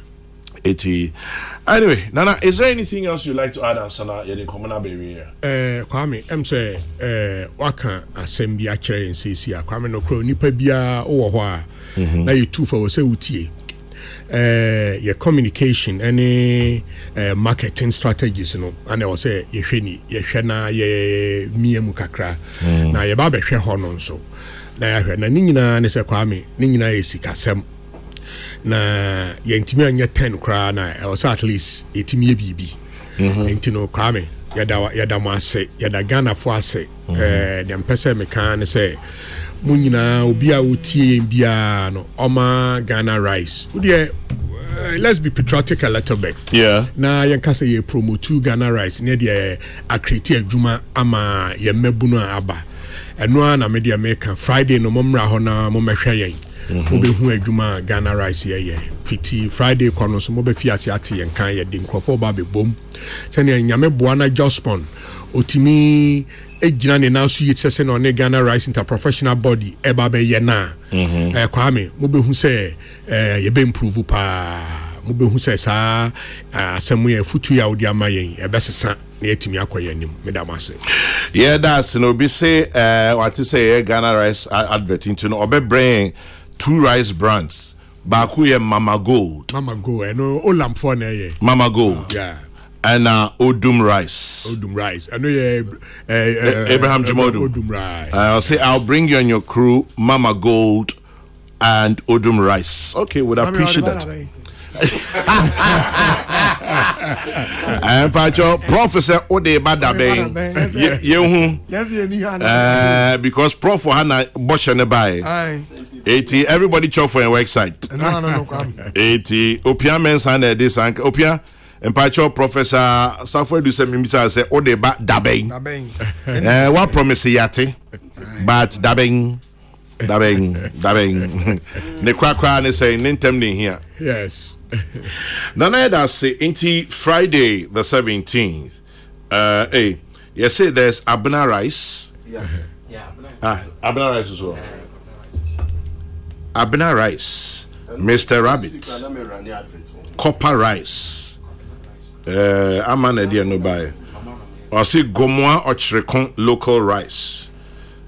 [SPEAKER 1] Anyway, Nana, is there anything else you'd like to add on Sana in the common baby here?
[SPEAKER 3] Kwame, say waka asem bi akere nsisi a Kwame no kro nipa bia wo ho a na you two for say utie your communication any marketing strategies no and I say ye hwe na ye miemu kakra na ye ba be hwe ho no nso na ya hwe na ni nyina ne se Kwame ni nyina ye sikasem na yentimi anya 10 kra na also at least etimi bibi entino Kwame yada mo ase yada Ghana fo ase dem pese meka ne say munyina obi a wotie bia no oma Ghana rice udie let's be patriotic a little bit.
[SPEAKER 1] Yeah.
[SPEAKER 3] Na yanka say ye promote Ghana rice ne de akreti adwuma ama ye mebuno aba eno na media make Friday no momra ho na mo mehwe yen obe hu adwuma Ghana rice ye fiti Friday kono so mo be fiase ate yen kan ye de nkrofo ba be bom sene nyame boa na Jospon otimi ejina ne na so yetse no ne Ghana rice interprofessional body eba be ye na Kwame mo be hu say ye be improve pa mo be hu say sa asemu ye futu ya odi ama yen e be sesa na yetimi akoye anim medamase.
[SPEAKER 1] Yeah, that's no be say what to say Ghana rice advert into no obe bring 2 rice brands. Baku ye Mama Gold.
[SPEAKER 3] Mama Gold, no Olamfo na ye.
[SPEAKER 1] Mama Gold.
[SPEAKER 3] Yeah.
[SPEAKER 1] And Odum rice.
[SPEAKER 3] Odum rice. I know ye
[SPEAKER 1] Abraham Jimodu.
[SPEAKER 3] Odum rice.
[SPEAKER 1] I'll say I'll bring you and your crew Mama Gold and Odum rice. Okay, would appreciate that. Pacho, Professor Ode Badabeng. Yes, because Prof Hana Bosch and buy. 80 everybody chop for your website. No. 80 Opia men's and this and Opia. And Pacho Professor Safwe do say Ode Badabeng. What promise yati? But Dabeng. Ne kwakwa ne say nintem ne here.
[SPEAKER 3] Yes.
[SPEAKER 1] Nana da say into Friday the 17th. Hey, you say there's abna rice.
[SPEAKER 5] Yeah.
[SPEAKER 1] Abna rice as well. Abna rice, Mr. Rabbit, copper rice. I'm an idea no buy. I see Gomoa or Chrekon local rice.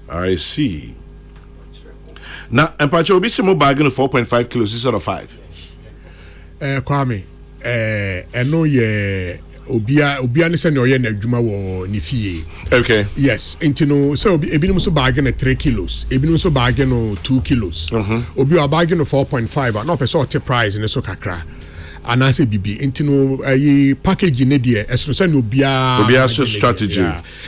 [SPEAKER 1] I see. Now, and Pacho, be some bargain of 4.5 kilos instead of 5.
[SPEAKER 3] Kwame, no ye obia ne se no ye na adwuma wo ne fie.
[SPEAKER 1] Okay.
[SPEAKER 3] Yes, intino so ebinom so bargain 3 kilos, ebinom so bargain 2 kilos. Obi o bargain 4.5, no person te price ne so kakra. Anase bibi intino ayi package ne de esro se no obia
[SPEAKER 1] strategy.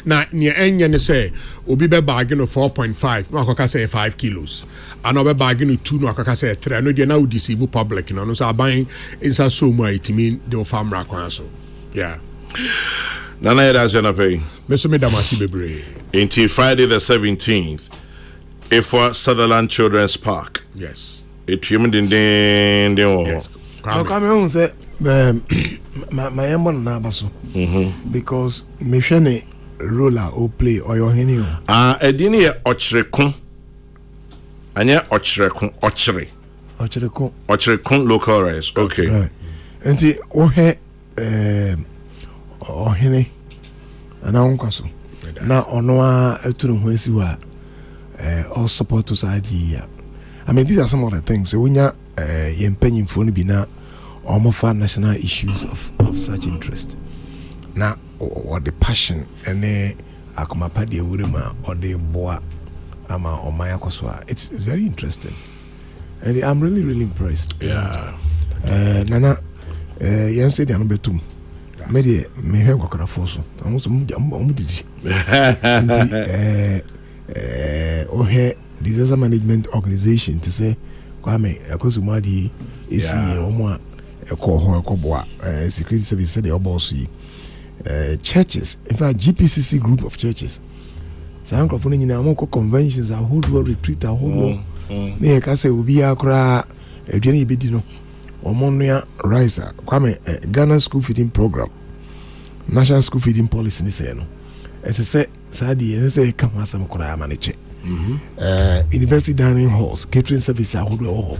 [SPEAKER 3] Na ne enye ne se obi be bargain 4.5, no akoka say 5 kilos. And over bargain 2 no akaka say 3 no dey na we deceive public no so aban inside so mu itimi the farm rakwan so yeah
[SPEAKER 1] nana eda jana pay
[SPEAKER 3] me so me damasi bebre
[SPEAKER 1] until Friday the 17th for Sutherland Children's Park.
[SPEAKER 3] Yes
[SPEAKER 1] it yim din
[SPEAKER 2] yes come on say my embo na abaso because me hwe ne roller o play or your heni
[SPEAKER 1] edini ye ochrekun anya ochrekun local rice. Okay.
[SPEAKER 2] Right. Enti ohe ohene ana onkaso na ono a eturu ho esi wa all support to side here. I mean these are some of the things when ya yempanyin fo no bi na omofa national issues of such interest. Na or the passion ene akomapa de wurema or the boa ama omaya koswa. It's very interesting. And I'm really impressed.
[SPEAKER 1] Yeah.
[SPEAKER 2] Nana yen say they no betum. Me de me hwe kokora foso. Amu didi. Ohe disaster management organization to say kwame akosumadi esi omo ekoboa security service say the oboso yi churches, in fact GPCC group of churches. Some of them conventions, a whole retreat, a whole near Casa will be a cra, a Jenny Bedino, or Monia Riser, Kwame, Ghana school feeding program, national school feeding policy in the Seno. As I said, Sadi, and I say, come as some cry manager. University dining halls, catering service, I would all.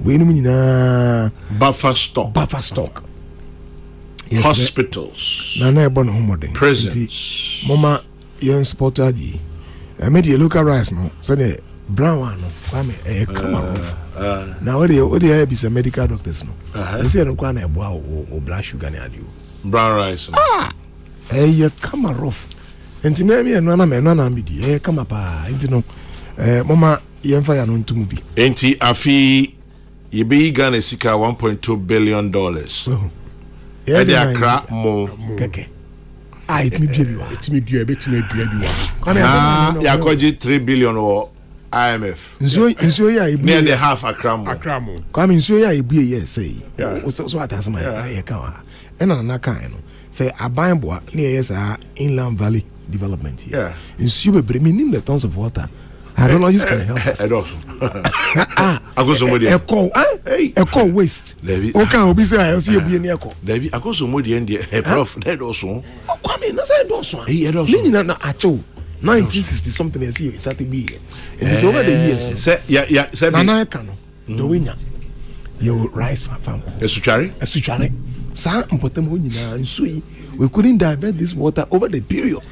[SPEAKER 2] We know
[SPEAKER 1] buffer stock.
[SPEAKER 2] Yes,
[SPEAKER 1] hospitals,
[SPEAKER 2] Nana born home,
[SPEAKER 1] prisons,
[SPEAKER 2] Mama. Young supporter di made a local rice no so the brown one no kwame come on now what they be some medical doctors no they say no kwa na eboa o blood sugar na ade
[SPEAKER 1] brown rice
[SPEAKER 2] come rough enti me no na me di come pa enti no mama yemfa ya no ntumu bi
[SPEAKER 1] enti afi ye be Ghana sika $1.2 billion e dey akra mo
[SPEAKER 2] keke it me be
[SPEAKER 1] yakoji 3 billion or IMF
[SPEAKER 2] nso ya ibu
[SPEAKER 1] near the half akramo
[SPEAKER 2] kwame nso ya ibu ye say so atasema ya ka ena na kan no say aban boa na ye say inland valley development here nso be bring in the tons of water hydrologists can help us
[SPEAKER 1] akosomodi
[SPEAKER 2] eco waste okay obi say I see ebu ni eco
[SPEAKER 1] dabi akosomodi en de prof na do so
[SPEAKER 2] kwame na say do so ni na acho 1960 something as you started be it is over the years
[SPEAKER 1] say say
[SPEAKER 2] na kan do winya you rice farm
[SPEAKER 1] esuchare
[SPEAKER 2] sa mpotem ho nyina nso yi we couldn't divert this water over the period.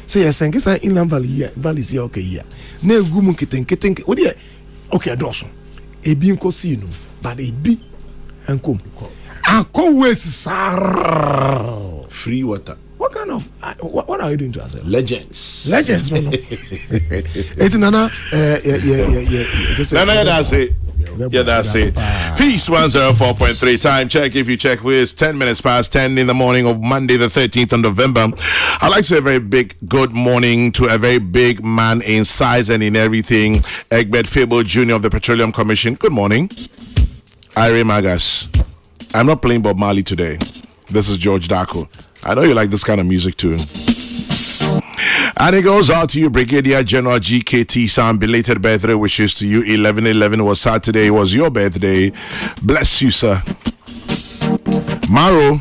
[SPEAKER 2] Say yes, and guess inland valley is okay here. Ne gumu kitten. What do you okay, Dawson? A being cosino, but a be and come. I call West
[SPEAKER 1] free water.
[SPEAKER 2] What kind of what are you doing to us?
[SPEAKER 1] Legends.
[SPEAKER 2] No. It's Nana.
[SPEAKER 1] Nana, that's it. Yeah, that's it. Peace 104.3 time check. If you check, it's 10 minutes past 10 in the morning of Monday, the 13th of November. I'd like to say a very big good morning to a very big man in size and in everything, Egbert Fable Jr. of the Petroleum Commission. Good morning. Ire Magas. I'm not playing Bob Marley today. This is George Darko. I know you like this kind of music too. And it goes out to you, Brigadier General GKT. Some belated birthday wishes to you. 11/11 was Saturday. It was your birthday. Bless you, sir. Maro.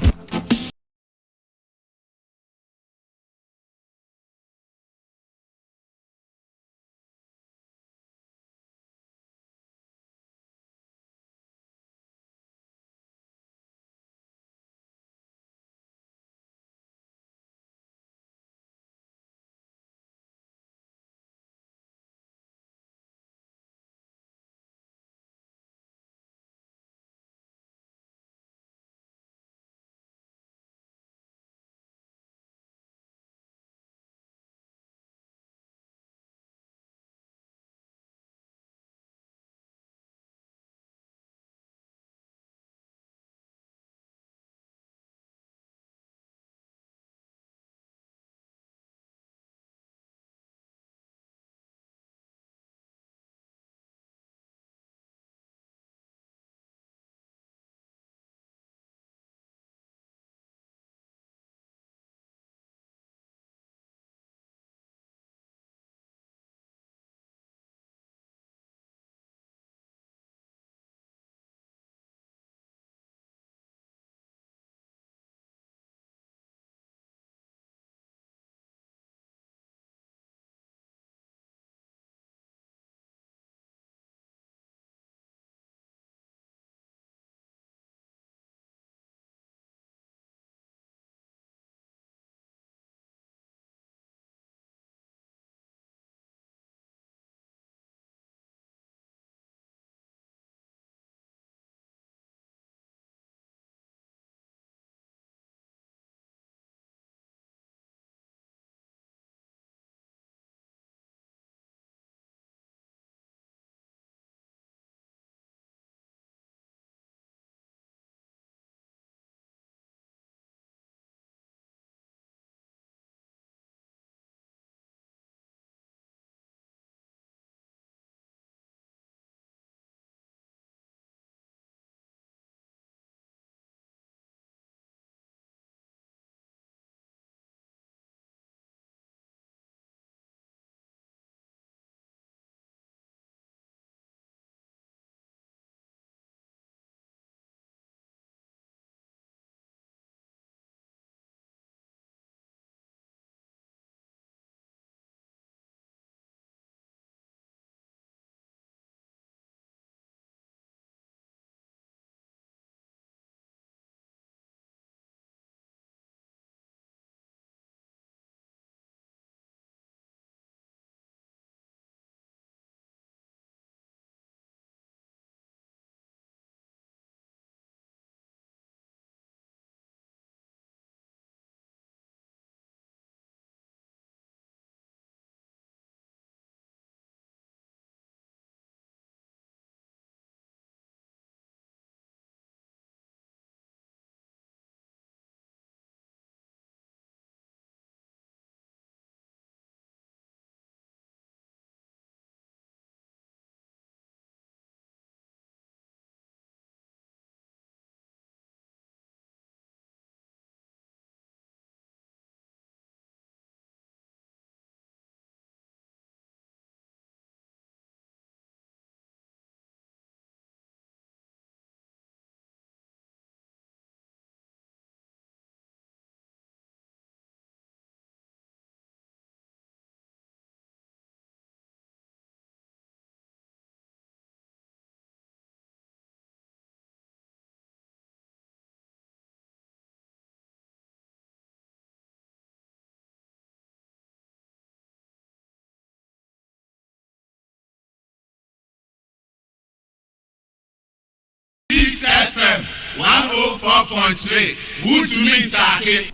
[SPEAKER 5] FM 104.3. Good to meet you.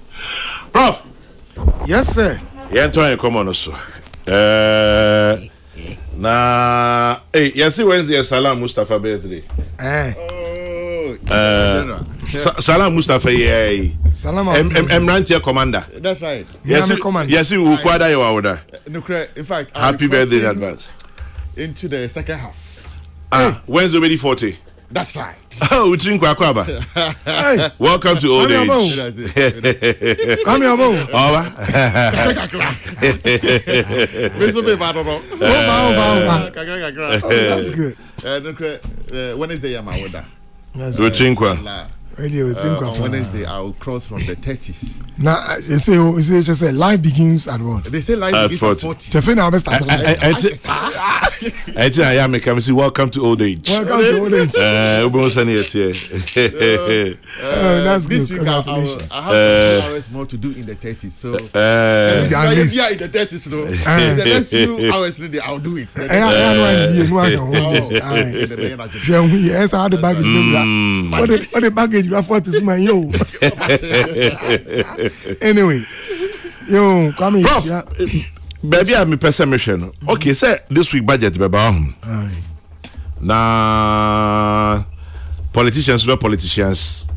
[SPEAKER 1] Prof.
[SPEAKER 2] Yes, sir.
[SPEAKER 1] Yeah, Antoine, come on also. Hey, yes, Wednesday, Salam Mustafa birthday. Salam Mustafa
[SPEAKER 2] Salam
[SPEAKER 1] Emrantia Commander.
[SPEAKER 4] That's right.
[SPEAKER 1] Yes, you will quadra your order.
[SPEAKER 4] In fact,
[SPEAKER 1] Happy birthday in advance.
[SPEAKER 4] Into the second half.
[SPEAKER 1] When's the 40?
[SPEAKER 4] That's right.
[SPEAKER 1] Oh, drink Kwakwaba. Welcome to old age.
[SPEAKER 2] Come here, Bo. That's good.
[SPEAKER 4] Wednesday, I'm out. On Wednesday, I'll cross from the 30s.
[SPEAKER 2] Now, you say just say life begins at what?
[SPEAKER 4] They say life begins at 40.
[SPEAKER 2] Tefena best start life.
[SPEAKER 1] I am come see welcome to old age.
[SPEAKER 2] Welcome to old age. That's
[SPEAKER 4] this
[SPEAKER 2] good.
[SPEAKER 4] Week I have 2 hours more to do in the 30s. So yeah, in the 30s, no. In the next few hours, I'll do it.
[SPEAKER 2] Yes, I had the baggage. What the baggage you have is my yo. Anyway, yo, come here.
[SPEAKER 1] Prof, baby, I'm a perception. Okay, sir, this week budget, baby. Nah, politicians, not politicians,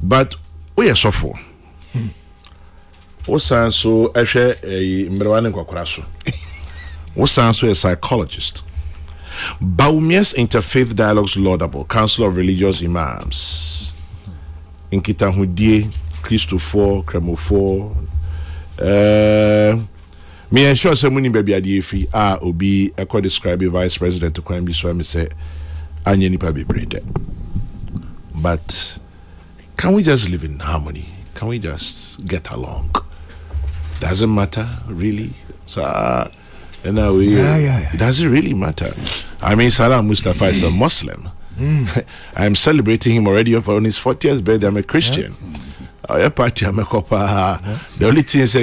[SPEAKER 1] but we are so for. What sounds so? I share a Merawan Kokrokoo. What sounds so? A psychologist. Baumia's Interfaith Dialogues Laudable Council of Religious Imams in Kitahudie, Christopher, Cremofor. Me ensure someone in baby adiefi obi I could describe a vice president to crime so I say anya nipa be bread. But can we just live in harmony? Can we just get along? Doesn't matter really. So and now does it really matter? I mean, Salam Mustafa is a Muslim. I'm celebrating him already on his 40th birthday. I'm a Christian. Party, I'm a copa. The only thing is,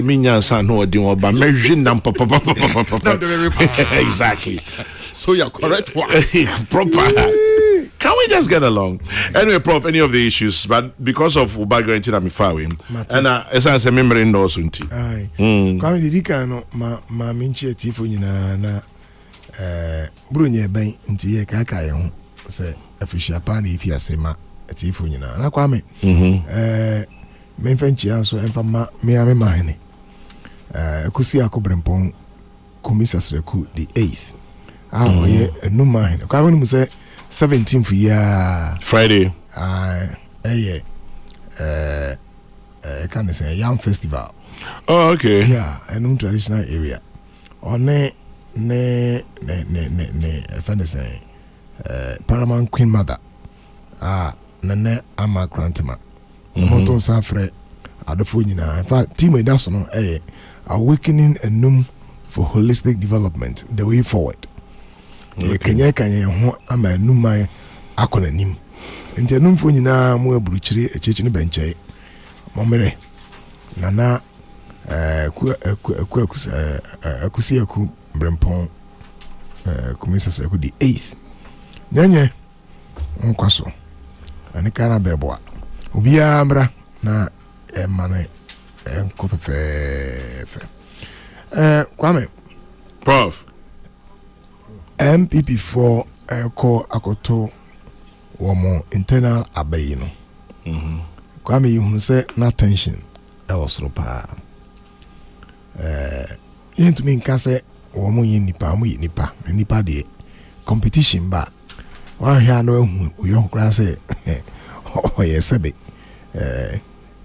[SPEAKER 1] exactly.
[SPEAKER 4] So you're correct.
[SPEAKER 1] Proper. Can we just get along? Anyway, Prof, any of the issues, but because of Ubago and I'm far and as I say, memory in those unti.
[SPEAKER 2] Come the Dicano, my minchi tifo na Brunye Ben into Kakayon, say a fisher pani if you are sema a tifo na Kwame. Menfenchi also and from me ame mahene. Kusia Cobrempon, Commissus Recu the 8th. A no mahene. Kwame say 17th for year
[SPEAKER 1] Friday.
[SPEAKER 2] Can I say a young festival?
[SPEAKER 1] Oh, okay.
[SPEAKER 2] Yeah, a new traditional area. Or ne friend is Paramount Queen Mother. Nene ama grantma. Moto safre adofonyina. In fact, team that's no awakening a num for holistic development, the way forward. Kenya ho ama numa akonanim. Nti num fo nyina mo aburuchire echechi ne benchai. Momere nana akusi brempon kumisa ku the 8th. Nyanye nkwaso. Ani kana beboa. Ubia ambra na emane enkofefe. Kwame.
[SPEAKER 1] Prof.
[SPEAKER 2] MPP4 call akoto womo internal abayino. Kwame you say na tension e osoro pa. Yentu mi nka say womo yin nipa de competition ba. Wa hia no ehu uyo kra say oye sebe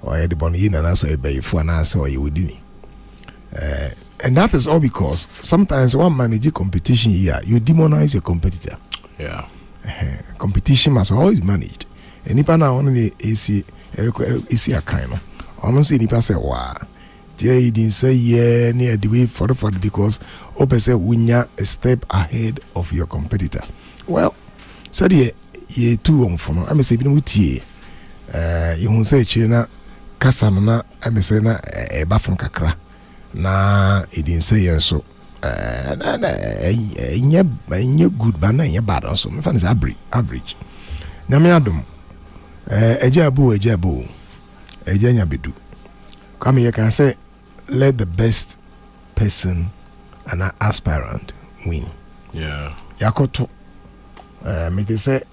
[SPEAKER 2] oye de bon yin na so e bayifo na so oye wodini. And that is all because sometimes one manage competition here, you demonize your competitor.
[SPEAKER 1] Yeah.
[SPEAKER 2] Competition must always be managed. And if I now only AC a kind of almost any person, wow, dear, you didn't say, yeah, near the way for because open say, winya a step ahead of your competitor. Well, said ye too on for I'm saying, with ye, you won't say, China, Cassana, I'm saying, a bathroom kakra. Na it didn't say so. Good banana, bad also. My friend is average. Namiadum, Ejabu, Ejanya Bidu. Come here, can say, let the best person and an aspirant win.
[SPEAKER 1] Yeah.
[SPEAKER 2] Yakoto, make it say,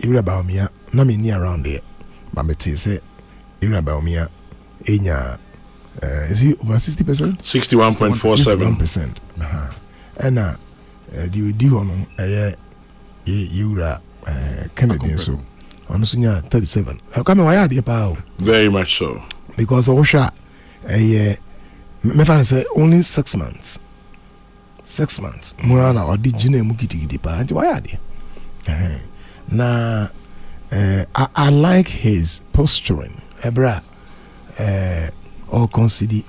[SPEAKER 2] Ira Baumia, na me near around there. But me say Ira Baumia enya is he over 60%?
[SPEAKER 1] 61.47%.
[SPEAKER 2] And the do on Ira Kennedy so on Sunya 37. How come why are they power?
[SPEAKER 1] Very much so.
[SPEAKER 2] Because I shot me fan say only 6 months. 6 months. Murana or did Jine Mukiti pa. Why are they? Now I like his posturing. Ebra or consider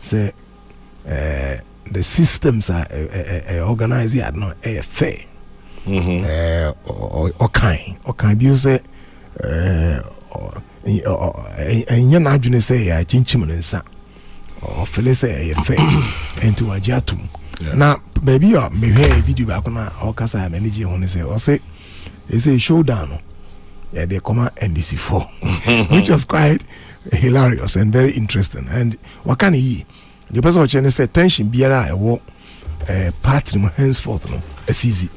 [SPEAKER 2] say the systems are organized are not fair. Or kind you say and you're not going to say I change him and sa or feel say fair into a jatum. Now maybe you may hear a video back on our casa manager on say it's a showdown. Yeah, they come out NDC4, which was quite hilarious and very interesting. And what can he? The person watching said tension biara I walk party henceforth no it's easy.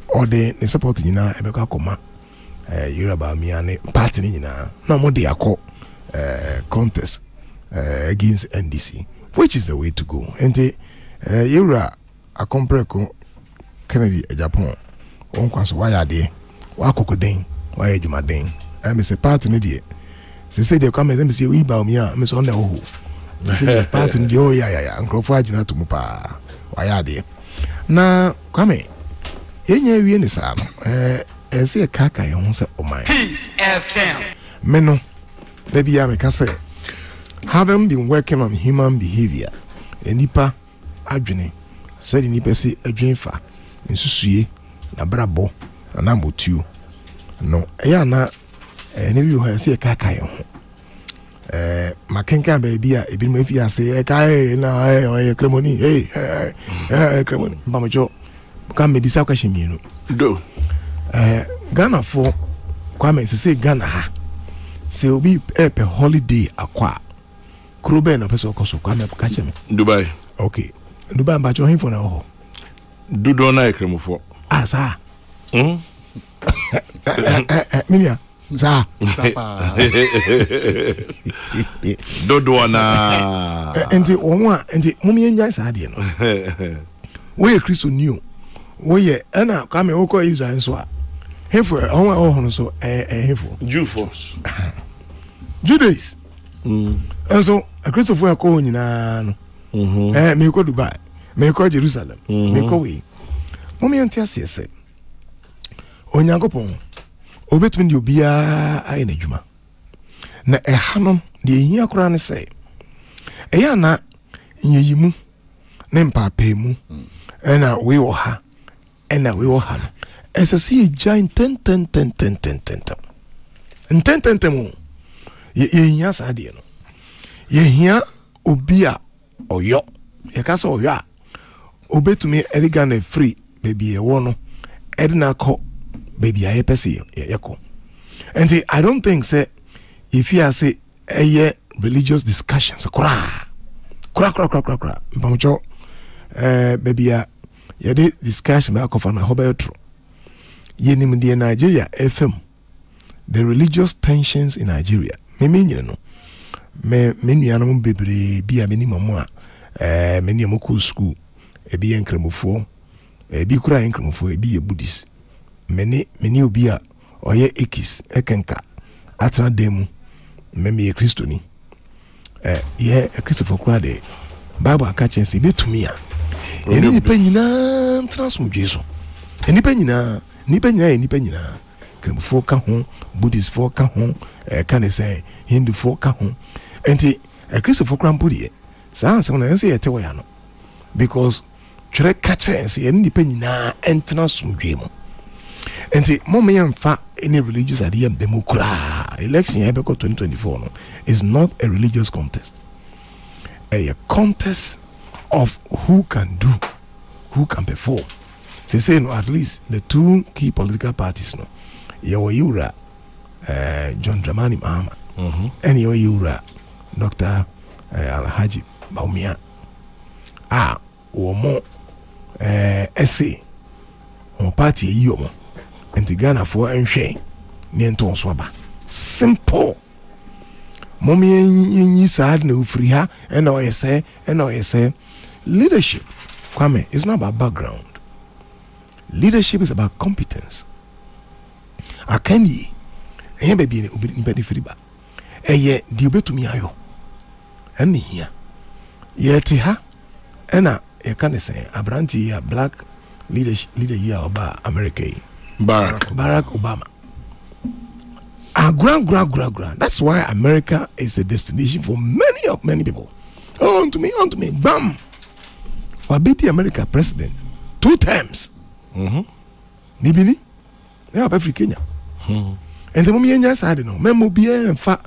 [SPEAKER 2] Or the support you know ebeka koma Yoruba me and party you know no more they are contest against NDC, which is the way to go. And the Yoruba a compreko Kennedy Japan on kwaso why are they wa kokoden why adwumaden I say party no dey say they come and say we ba me a me so on the ho say party no dey oh ya nkrofo agina to mu pa why are they na kwame yenye wie ni sa no say kaka ye ho say o man Peace FM me no da bia me ka say having been working on human behavior enipa adwene say the nipa say adwen fa nsusue na brabo na motuo no eya na ne bi ho say kaka ye ho makenka baby a ebi me fi ase kai na o kremoni kremoni mbamajo ka me bisa question mi
[SPEAKER 1] do
[SPEAKER 2] Ghana for Kwame say Ghana ha say obi pe holiday akwa krobe na person koso Kwame ka che me
[SPEAKER 1] Dubai.
[SPEAKER 2] Okay Dubai mbacho hin for na ho
[SPEAKER 1] Dudo na ekremofo
[SPEAKER 2] sa Mimia sa
[SPEAKER 1] Dodo na
[SPEAKER 2] enti onwa enti mumie nya sa de no we Kristo new we na Kwame woko Israel so a hefo onwa ohun so hefo
[SPEAKER 1] Jew force
[SPEAKER 2] Judays so Kristo fo ko nyina no me ko Dubai me ko Jerusalem me ko we mumie ntiase se Onyankopon obetumi de obia aye na dwuma na ehanom de ehia kora ne se eya na nyeyimu ne mpapemu ena we wo ha ena we wo ha no esese giant ten ye ehia sa de no ye ehia obia oyo ye ka so oyo a obetumi eriga na free baby e wo no edina ko baby I pese yeko. And I don't think say if you say religious discussions kra mpamocho baby ya de discussion ba kofa na hobetro yenim de Nigeria FM the religious tensions in Nigeria me nyine no me nuanom bebre bia me ni mamu a me ni amoko school e bi enkremofo e bi kura enkremofo e bi Buddhist many obia oye ekis ekenka atna demu meme Kristoni ye Christopher Kwade Bible akachen se betumi a eni panyina transmugye so eni panyina kremfo ka ho Buddhist fo ka ho kan say Hindu fo ka ho enti Christopher Kwambodi sa ansem na ense yete ya no because twere ka kire se eni panyina entransmugye mo. And the moment any religious idea democracy election here 2024 no, is not a religious contest. A contest of who can do, who can perform. Say no, at least the two key political parties no. Yura John Dramani Mahama and Yura Dr. Alhaji Baumia. Or more essay on party yomo. And and Ghana for and share Niento Swaba. Simple. Mommy sad no free her and I say leadership. Kwame, it's not about background. Leadership is about competence. Akanyi, baby in Ubin Friba. Ye, the obey to me ayo. And here. Yet, ha, and I can't say a brandy a black leader here about America. Barack Obama. Grand. That's why America is a destination for many people. On to me. Bam. Wabiti America president 2 times. Nibini. They are African. And the moment I don't know. Memo be and fa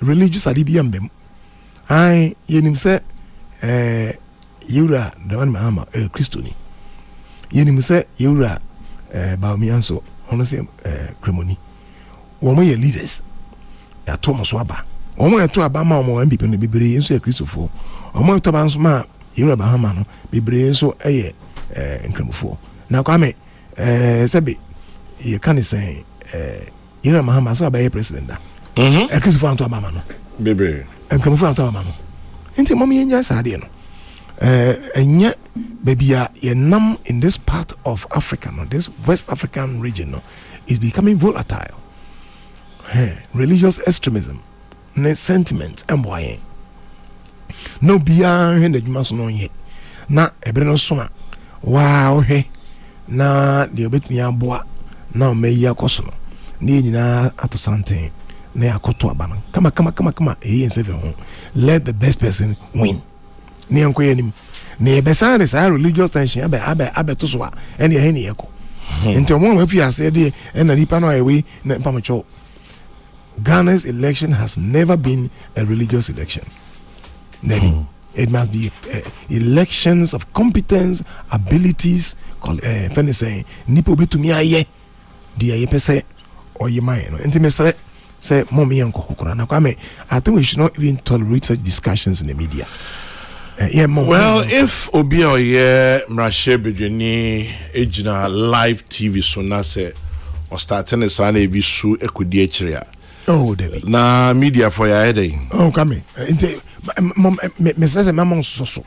[SPEAKER 2] religious adibiam them. I yenim say Yura the one Mahama Christoni. Yenim say Yura Baumianso honestly Cremoni. Woman ye leaders. Ya Thomas Waba. Woman to Abama or MPP in the Bibre so Christopher. Woman to Bansma Yura Bahama no Bibre so in Cremofo. Now come Sabi you can't say Yura Mahama so by president. Christopher to Abama no.
[SPEAKER 1] Bibre.
[SPEAKER 2] And Cremofo to Abama. Into mommy in your side, and yet, baby, ye numb in this part of Africa, no, this West African region, no, is becoming volatile. Religious extremism, sentiments, and why? No beyond the must know yet. Na ebreno soma. Wow, hey. Na the obet me aboa. Na me ya kosono. Ni nyina atosante. Na yakoto abana. Kama. Let the best person win. Ni anko yenim. Ni ebesa sa religious tension abe to so a. Ene he ni yeko. Nti omo ma fi ase de na nipa no ayewe na mpamocho. Ghana's election has never been a religious election. It must be elections of competence, abilities. Fene say nipo betumi aye di aye pese or ye mind. Intimate say mommy yanko hokora na kwame. I think we should not even tolerate such discussions in the media.
[SPEAKER 1] Well, if obi oye mrashe bejeni ejina live TV so na say or starting a sana ebi su ekudi echire.
[SPEAKER 2] Oh, David.
[SPEAKER 1] Na media for your headache.
[SPEAKER 2] Oh, come in. Me says mamon so.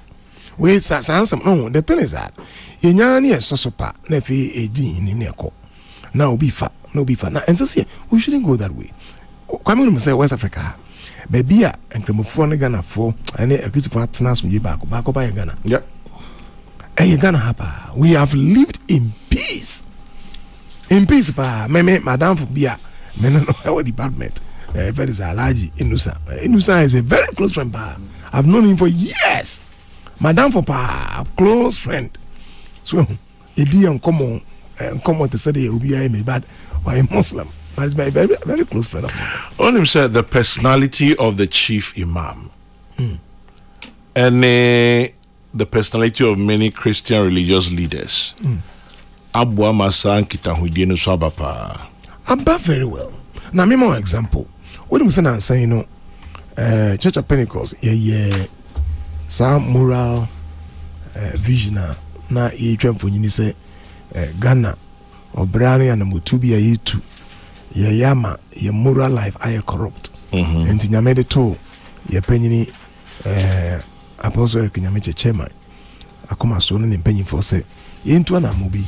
[SPEAKER 2] We some no. The thing is that yenyani e so pa na fi edi ni neko. Now be fa, no be fa. Na and so we shouldn't go that way. Come on, say West Africa. Baby and Cremofo na Ghana for and a Christopher Atnas mu back by Ghana.
[SPEAKER 1] Yeah.
[SPEAKER 2] And Ghana hapa. We have lived in peace. In peace pa. Me madam for bia. Me no our department. Very Alaji Inusa. Inusa is a very close friend pa. I've known him for years. Madam for pa, close friend. So he didn't come to say he will be a bad or a Muslim. But it's my very, very close friend of mine.
[SPEAKER 1] Only said the personality of the chief imam and the personality of many Christian religious leaders. Abwa Masan Kitahudino Sabapa.
[SPEAKER 2] Abba very well. Now, me more example. What I'm saying, you know, Church of Pentecost, some moral vision. Na ye try for you say Ghana or Brani and Mutubi are too. Ye yama ye moral life are corrupt. And in Yamede to ye penny Apostle Kinyameche chairman. Akoma soon and penny for say ye into an amubi.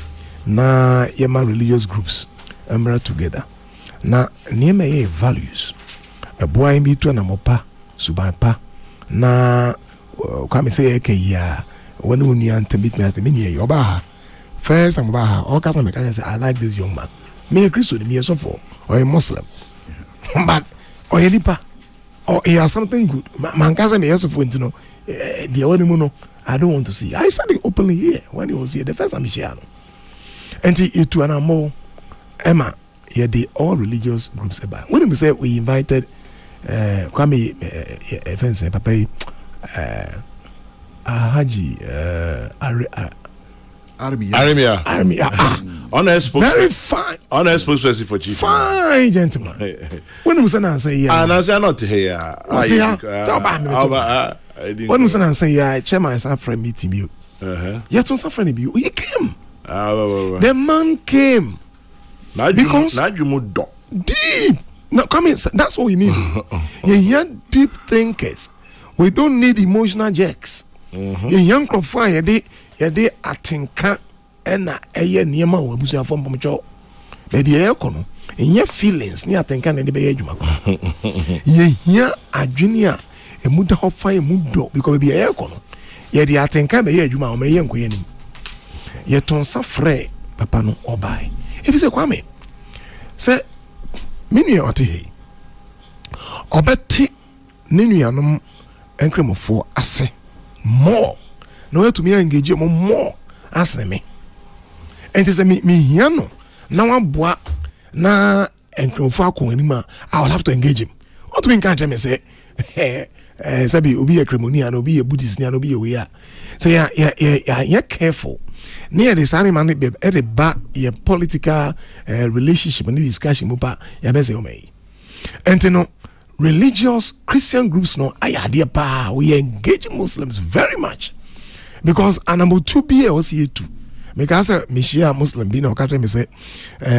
[SPEAKER 2] Na yema religious groups emra together. Na nieme ye values. A boy be to an amopa subapa. Na come say eke ya when you want to meet me at the mini yoba. First I'm about all kinds of mechanics. I like this young man. Me a Christian, me a suffer or a Muslim. But or a lipa or he has something good. Man can't me also for you know the only mono I don't want to see. I said it openly here when he was here the first time he and he to an more Emma here the all religious groups about. When we say we invited Kwame fence Papa Haji
[SPEAKER 1] Armia. Honest
[SPEAKER 2] very fine.
[SPEAKER 1] Honest spokesperson for chief.
[SPEAKER 2] Fine gentleman. When we say yeah.
[SPEAKER 1] And I say not here.
[SPEAKER 2] When we say yeah, chairman is a friend meeting you. Yet was a friend you. He came. The man came. Because deep. Now, come in. That's what we need. You deep thinkers. We don't need emotional jerks. You young crop fire. They atinka ena eye niyama wa busu afọ mpomcho. Baby eye kono. Your feelings ni atinka na be adwuma kono. Ye adwenia emuda ho fire mudo because baby eye kono. Ye di atinka be adwuma o me ye nkoye nim. Ye tonsa frɛ papa no obai. If you say Kwame, say menu ate he. Obeti nenuanom enkremofo ase more. No way to me engage more asre me. And say me hia no na waboa na enkremofo akon anima I will have to engage him. What to me can tell me say sabi obi ekremoni and obi Buddhist and obi we are. Say ya careful. Near the sunny man at the back, your political relationship and discussion, Mupa, Yabese. And you know, religious Christian groups, no, we engage Muslims very much because number 2 be also too. Because Mishia Muslim being okay, me say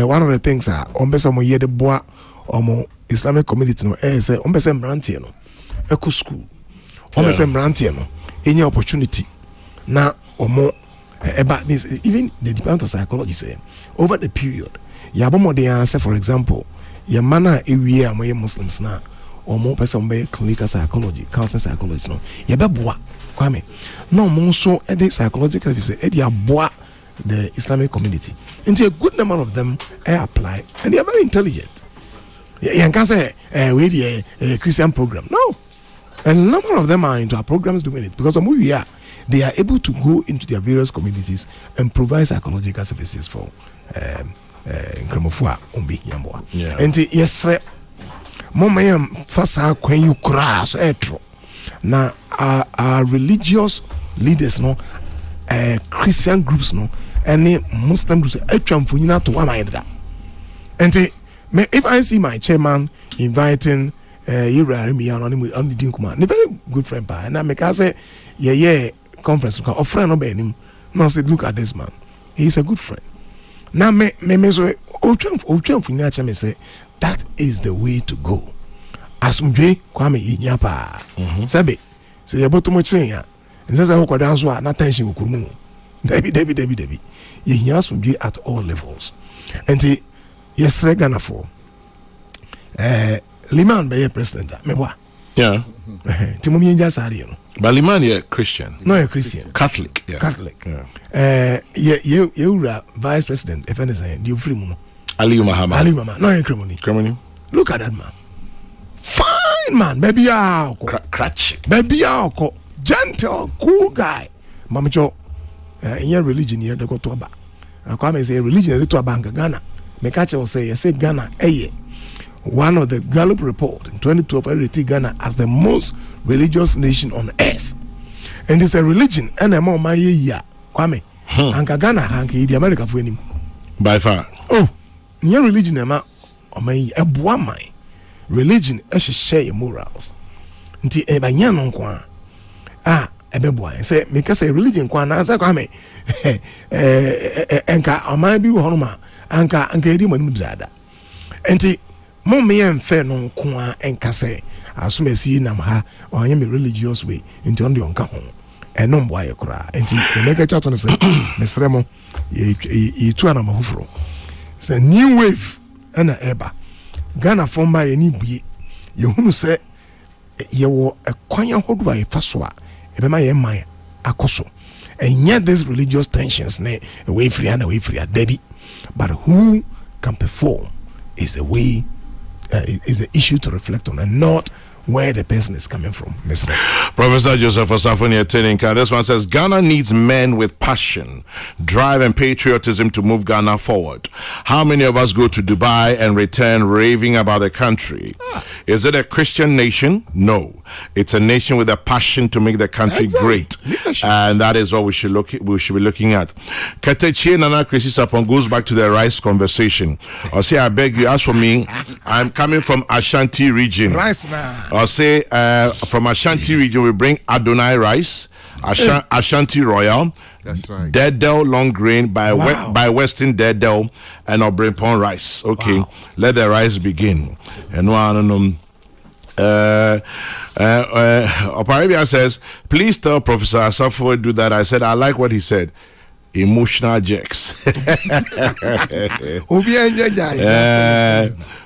[SPEAKER 2] one of the things are on year the boa or Islamic community no say on Brantiano, Eco School, on Brantiano, any opportunity now or more. About this, even the Department of Psychology say over the period, Yabomo they answer, for example, your manner area among Muslims now, or more person by clinical psychology, counseling psychology. No, Yababwa, Kwame. No more so at the psychological visit, at Yabwa, the Islamic community. And a good number of them apply, and they are very intelligent. You can say, we a Christian program. No, a number of them are into our programs doing it because of who we are. They are able to go into their various communities and provide psychological services for Nkremofua Umbi Yamboa. And yes, Mama Fasa when you crash etro. Now our religious leaders no Christian groups no any Muslim groups for you to one mind that. And if I see my chairman inviting Irami on the Dinkuma, a very good friend, and I make us say, yeah. Conference or friend of him. No, said, look at this man. He's a good friend. Now, me so say that is the way to go. As Mjay Kwame Inyapa. Sabe, say about too much ya. And says I walk down so not tension kurumu. Debbie. He hears from Jay at all levels. And he yes Ghana for Liman be president. Me wa.
[SPEAKER 1] Yeah.
[SPEAKER 2] Timomi Njasari.
[SPEAKER 1] But Liman is Christian.
[SPEAKER 2] No, a Christian.
[SPEAKER 1] Catholic. Yeah.
[SPEAKER 2] Catholic. Yeah. You vice president, if anything, you free mono.
[SPEAKER 1] Ali Muhammad.
[SPEAKER 2] Ali Muhammad. No, Cremoni. Look at that man. Fine man. Baby
[SPEAKER 1] Crutch.
[SPEAKER 2] Baby gentle, cool guy. Mamacho, in your religion, you go to Aba. I come say religion to Abanka Ghana. Mekacha will say Ghana, one of the Gallup report in 2012 rated Ghana as the most religious nation on earth. And it's a religion and a more my year. Kwame. Anka Ghana hanki the America for him.
[SPEAKER 1] By far.
[SPEAKER 2] Oh, your religion ama o my ebua my religion e share morals. Nti e ba nya no kwa. Ebeboa say make say religion kwa na say Kwame. Enka o my bi ho no ma anka edi manim dada. Nti Mommy and fair no kwa enkase asumesi nam ha onye me religious way into on the onka ho eno mboa ye kura enti the make chat on say mesremo ye tu ana mahufro say new wave na eba Ghana former ye ni bue ye hunu say ye wo ekwan ahodo a ye faso a e be ma ye man akoso and yet this religious tensions na way free and way free debi but who can perform is the way is the issue to reflect on and not where the person is coming from. Mr.
[SPEAKER 1] Professor Joseph Osafoni Teninka. This one says Ghana needs men with passion, drive, and patriotism to move Ghana forward. How many of us go to Dubai and return raving about the country? Is it a Christian nation? No. It's a nation with a passion to make the country great. And that is what we should be looking at. Katechi Nana Krisi Sapon goes back to the rice conversation. I'll say, I beg you, ask for me. I'm coming from Ashanti region.
[SPEAKER 2] Rice now.
[SPEAKER 1] I'll say from Ashanti region we bring Adonai rice, Ashanti Royal.
[SPEAKER 4] That's right.
[SPEAKER 1] Deadel Long Grain by Western Deadel and Obrempon Rice. Okay, let the rice begin. And one Oparibia says, please tell Professor Asafo do that. I said I like what he said. Emotional jerks.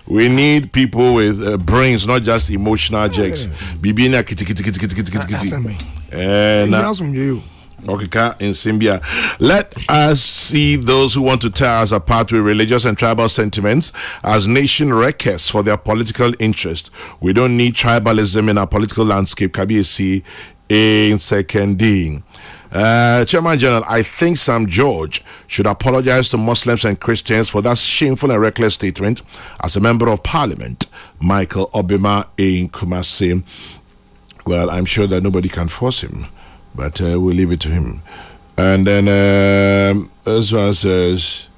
[SPEAKER 1] We need people with brains, not just emotional jerks. Bibina kitty. Okay, in Simbia. Let us see those who want to tear us apart with religious and tribal sentiments as nation wreckers for their political interest. We don't need tribalism in our political landscape. Kabiesi in seconding. Chairman General, I think Sam George should apologize to Muslims and Christians for that shameful and reckless statement as a member of parliament. Michael Obima in Kumasi. Well, I'm sure that nobody can force him, but we'll leave it to him. And then this one says,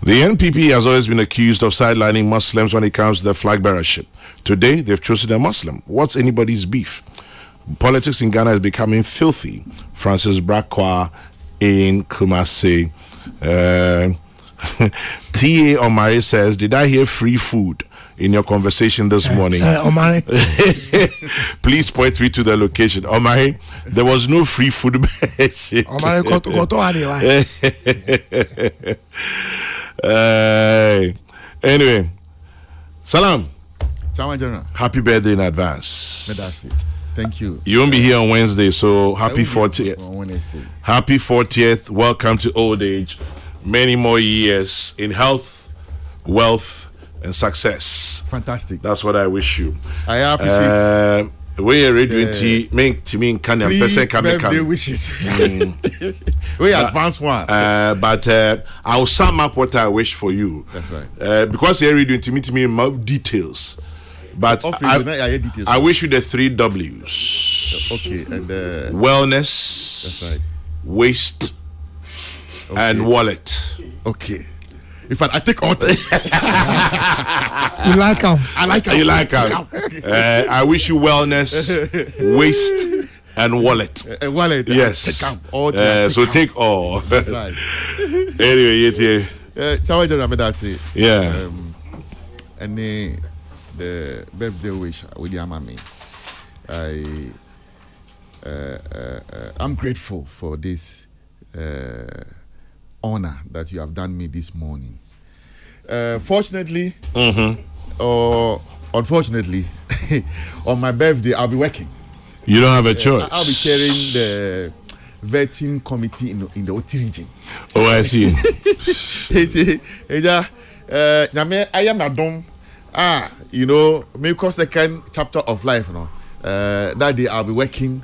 [SPEAKER 1] the NPP has always been accused of sidelining Muslims when it comes to the flag bearership. Today, they've chosen a Muslim. What's anybody's beef? Politics in Ghana is becoming filthy. Francis Brakwa in Kumasi. T.A. Omari says, did I hear free food in your conversation this morning?
[SPEAKER 2] Omari.
[SPEAKER 1] Please point me to the location. Omari, there was no free food.
[SPEAKER 2] Omari,
[SPEAKER 1] anyway, Salam.
[SPEAKER 4] General.
[SPEAKER 1] Happy birthday in advance.
[SPEAKER 4] Medasi. Thank you.
[SPEAKER 1] You won't be here on Wednesday, so happy 40th.
[SPEAKER 4] On Wednesday.
[SPEAKER 1] Happy 40th. Welcome to old age. Many more years in health, wealth, and success.
[SPEAKER 4] Fantastic.
[SPEAKER 1] That's what I wish you.
[SPEAKER 4] I appreciate
[SPEAKER 1] we are radio to me can
[SPEAKER 4] birthday wishes. We advance one.
[SPEAKER 1] But I'll sum up what I wish for you.
[SPEAKER 4] That's right.
[SPEAKER 1] Because you're radio to me more details. But I wish you the 3 W's.
[SPEAKER 4] Okay, and
[SPEAKER 1] wellness.
[SPEAKER 4] That's right.
[SPEAKER 1] Waste. Okay. And wallet.
[SPEAKER 4] Okay. In fact, I take all three.
[SPEAKER 2] You like them?
[SPEAKER 4] I like them.
[SPEAKER 1] You like them? I wish you wellness, waste, and wallet.
[SPEAKER 4] Wallet.
[SPEAKER 1] Yes.
[SPEAKER 4] Take all.
[SPEAKER 1] Take all.
[SPEAKER 4] That's right.
[SPEAKER 1] Anyway,
[SPEAKER 4] yeah. And the birthday wish with your mommy. I'm grateful for this honor that you have done me this morning. Fortunately, or unfortunately, on my birthday, I'll be working.
[SPEAKER 1] You don't have a choice.
[SPEAKER 4] I'll be chairing the vetting committee in the Oti region.
[SPEAKER 1] Oh, I see.
[SPEAKER 4] I am a dom. Make second chapter of life. That day I'll be working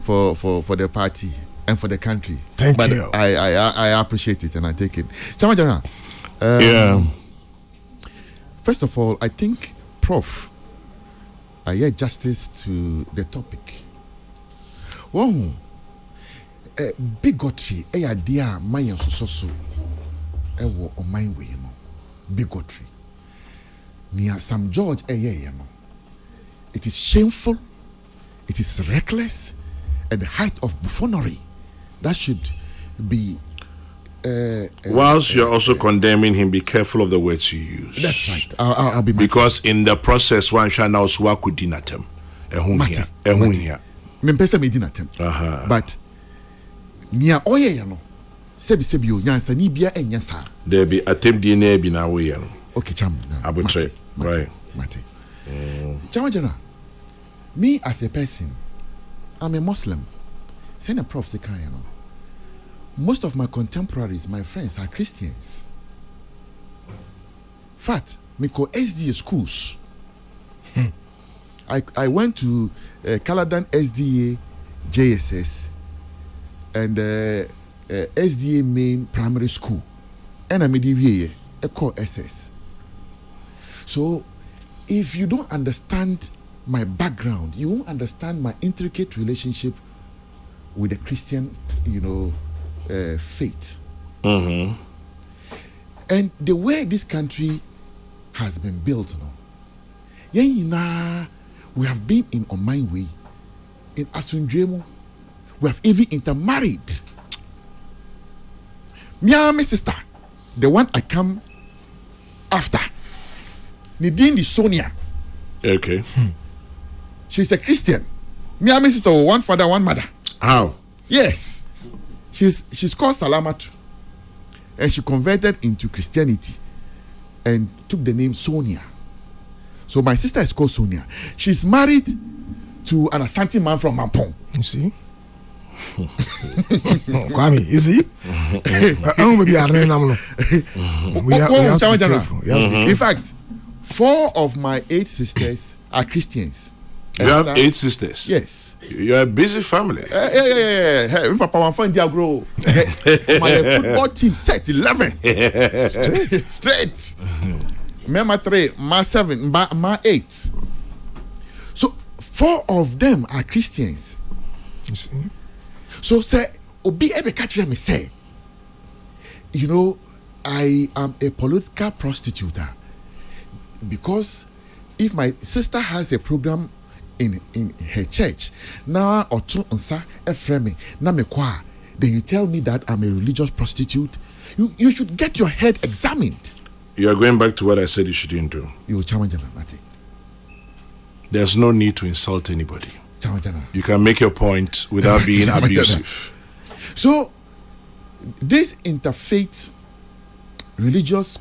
[SPEAKER 4] for the party and for the country.
[SPEAKER 2] Thank you.
[SPEAKER 4] I appreciate it and I take it. Chairman General.
[SPEAKER 1] Yeah.
[SPEAKER 4] First of all, I think Prof. I hear justice to the topic. Wow. Bigotry. Dear my so. Ewo on my way. Bigotry. Near Sam George. It is shameful. It is reckless. At the height of buffoonery. That should be.
[SPEAKER 1] Whilst you're also condemning him, be careful of the words you use.
[SPEAKER 4] That's right. I'll be
[SPEAKER 1] because in the process, one shall now swap with dinatem.
[SPEAKER 4] But near Oye, Sebi, Yansa, Nibia, and Yansa.
[SPEAKER 1] There be attempt DNA be now.
[SPEAKER 4] Okay, Cham.
[SPEAKER 1] I would say, right.
[SPEAKER 4] Mate. Cham, me as a person, I'm a Muslim. Send a prof, most of my contemporaries, my friends, are Christians. Fact, me go SDA schools. I went to Caladan SDA JSS and SDA main primary school. And I'm a call SS. So, if you don't understand my background, you won't understand my intricate relationship with the Christian, faith.
[SPEAKER 1] Mm-hmm.
[SPEAKER 4] And the way this country has been built now, we have been on my way in Asunjemo. We have even intermarried. My sister, the one I come after, Nadine Sonia.
[SPEAKER 1] Okay.
[SPEAKER 4] She's a Christian. My sister, one father, one mother.
[SPEAKER 1] How?
[SPEAKER 4] Yes. She's called Salamatu. And she converted into Christianity and took the name Sonia. So my sister is called Sonia. She's married to an Asante man from Mampong.
[SPEAKER 2] You see? Kwame, you see?
[SPEAKER 4] In fact, 4 of my 8 sisters are Christians.
[SPEAKER 1] You have 8 sisters?
[SPEAKER 4] Yes.
[SPEAKER 1] You're a busy family.
[SPEAKER 4] Yeah. Hey, Papa, one friend, grow. My football team set 11 straight. Ma 3, Ma 7, Ma 8. So 4 of them are Christians.
[SPEAKER 2] You see?
[SPEAKER 4] So say, Obi ebe catch me say, you know, I am a political prostitute because if my sister has a program in her church, now or two unsa efremi na me kwa, then you tell me that I'm a religious prostitute. You should get your head examined.
[SPEAKER 1] You are going back to what I said you shouldn't do.
[SPEAKER 4] You will challenge me, Mati.
[SPEAKER 1] There's no need to insult anybody.
[SPEAKER 4] Challenge me.
[SPEAKER 1] You can make your point without being abusive.
[SPEAKER 4] So this interfaith religious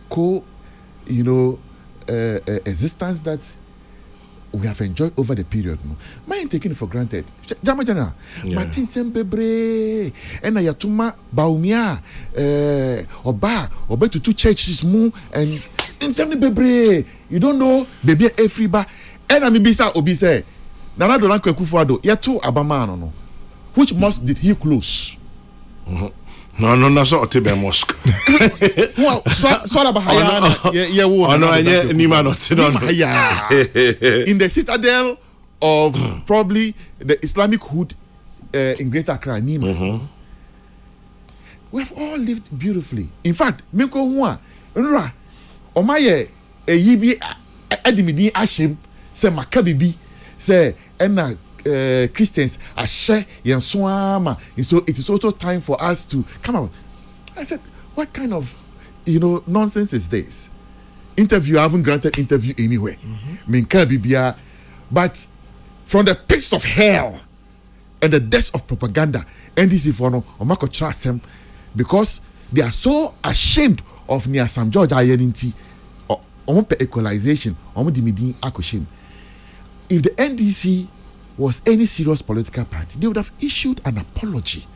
[SPEAKER 4] existence that we have enjoyed over the period, mine taken for granted. Jamajana, Martin Sempebre, and Ayatuma Baumia, Oba to 2 churches mu and in Sempebre. You don't know, baby Afriba, and Amibisa Obise. Nana Dolan Kwekufuado, Yato Abamano. Which mosque did he close?
[SPEAKER 1] No, that's not Otibe Mosque.
[SPEAKER 4] Well, in the citadel of probably the Islamic hood in Greater Accra, Nima. We have all lived beautifully. In fact, Miko Hua, Nra, Omaye, a Yibi Adimidi Ashim, say Makabibi, say, Enna. Christians are share and swama, and so it is also time for us to come out. I said, what kind of nonsense is this? Interview, I haven't granted interview anywhere. But from the pits of hell and the depths of propaganda, NDC for no Omako trust them because they are so ashamed of near Sam George Ayeninti or equalization, dimidi akoshim. If the NDC was any serious political party, they would have issued an apology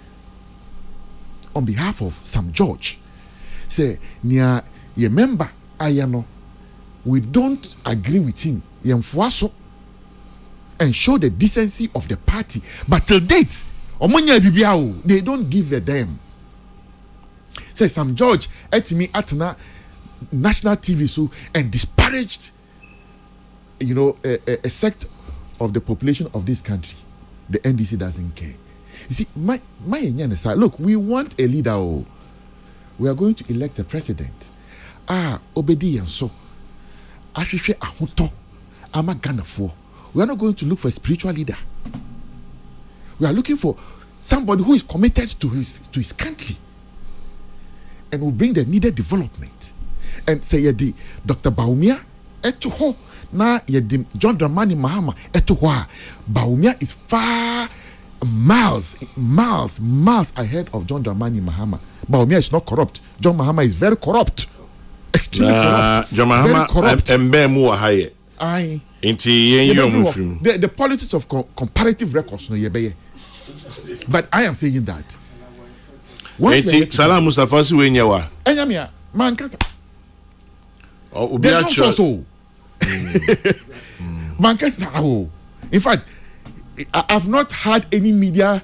[SPEAKER 4] on behalf of Sam George. Say, near ye member Ayano, we don't agree with him. And show the decency of the party. But till date, they don't give a damn. Say Sam George at me at national TV so and disparaged a sect of the population of this country. The NDC doesn't care. You see, my look, we want a leader. We are going to elect a president. Obedi and so. Ashishe ahuto. Ama Ghana for. We are not going to look for a spiritual leader. We are looking for somebody who is committed to his country and will bring the needed development. And say Dr. Baumia etuho. Na yedim John Dramani Mahama etuwa Baumia is far miles ahead of John Dramani Mahama. Baumia is not corrupt. John Mahama is very corrupt. Extremely corrupt.
[SPEAKER 1] John Mahama mbemu wa haye.
[SPEAKER 4] Aye.
[SPEAKER 1] The
[SPEAKER 4] politics of comparative records no yebeye. But I am saying that.
[SPEAKER 1] Salam Mustafa si wenyewa.
[SPEAKER 4] Enyamia mankata. In fact, I've not had any media,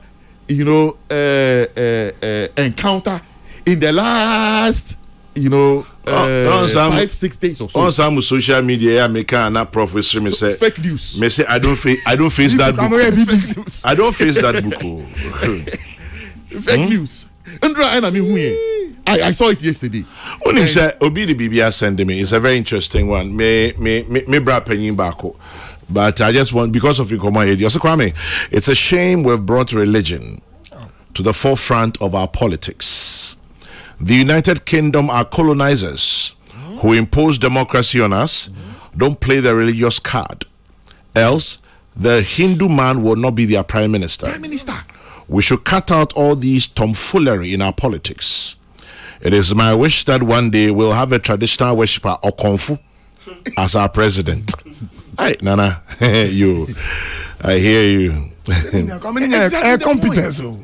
[SPEAKER 4] encounter in the last, 5-6 days or so.
[SPEAKER 1] On some social media, I make a professor me say
[SPEAKER 4] fake news.
[SPEAKER 1] Me say I don't face that book. I don't face that book.
[SPEAKER 4] Fake news. I saw it yesterday.
[SPEAKER 1] When you say Obi the BBS send me, it's a very interesting one. Me bra penny back. But I just want, because of your command, it's a shame we've brought religion to the forefront of our politics. The United Kingdom are colonizers who impose democracy on us. Don't play the religious card. Else, the Hindu man will not be their prime minister.
[SPEAKER 4] Prime Minister.
[SPEAKER 1] We should cut out all these tomfoolery in our politics. It is my wish that one day we'll have a traditional worshipper or Kung as our president. Hey, Nana, I hear you.
[SPEAKER 2] Competence.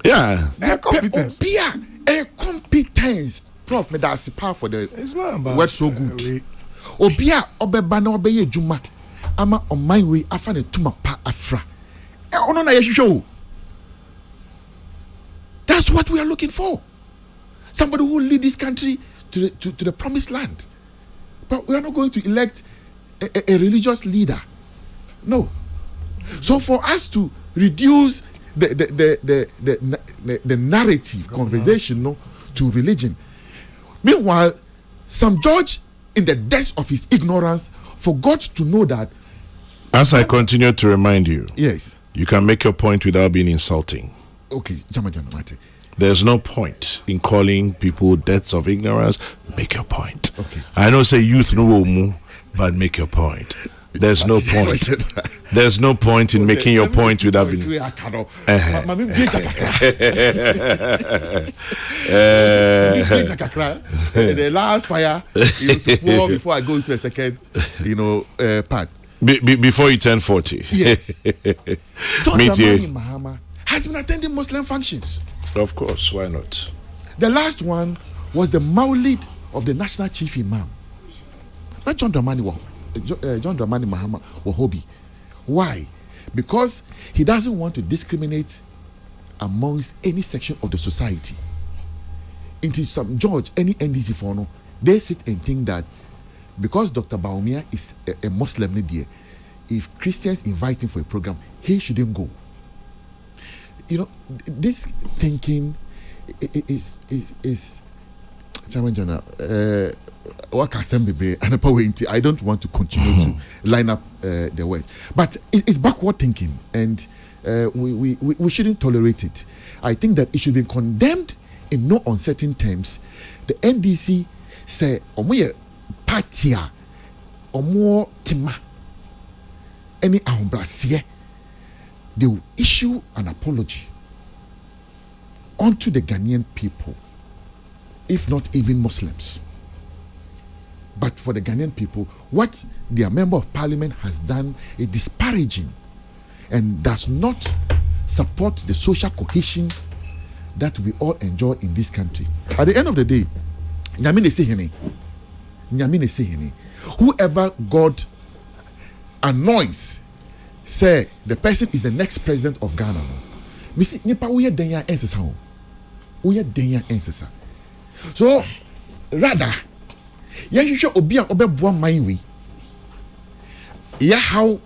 [SPEAKER 1] Yeah.
[SPEAKER 2] Competence.
[SPEAKER 4] Competence. Prof, me that's the power for the word so good. Obia obeba na obeye juma ama on my way afa ne tuma pa afra. Ono na yehwehwe. That's what we are looking for. Somebody who will lead this country to the promised land. But we are not going to elect a religious leader. No. So for us to reduce the narrative conversation to religion. Meanwhile, some judge in the depths of his ignorance forgot to know that.
[SPEAKER 1] As I continue to remind you,
[SPEAKER 4] yes,
[SPEAKER 1] you can make your point without being insulting.
[SPEAKER 4] Okay,
[SPEAKER 1] there's no point in calling people deaths of ignorance. Make your point.
[SPEAKER 4] Okay.
[SPEAKER 1] I know say youth no, but make your point. There's no point. There's no point in making your point without being.
[SPEAKER 4] The last fire before I go into a second, part.
[SPEAKER 1] Before you turn 40.
[SPEAKER 4] Yes. John Dramani Mahama has been attending Muslim functions.
[SPEAKER 1] Of course, why not?
[SPEAKER 4] The last one was the Maulid of the National Chief Imam. Not John Dramani Mahama Wahobi. Why? Because he doesn't want to discriminate amongst any section of the society. Into some judge, any NDC for no, they sit and think that because Dr. Baumia is a Muslim lady, if Christians invite him for a program, he shouldn't go. This thinking is I don't want to continue to line up the words, but it's backward thinking, and we shouldn't tolerate it. I think that it should be condemned in no uncertain terms. The NDC say omoye partia omo tima any ahombrasie, they will issue an apology unto the Ghanaian people, if not even Muslims. But for the Ghanaian people, what their member of parliament has done is disparaging and does not support the social cohesion that we all enjoy in this country. At the end of the day, whoever God anoints, say the person is the next president of Ghana. So rather, obi a obeboa man we ya how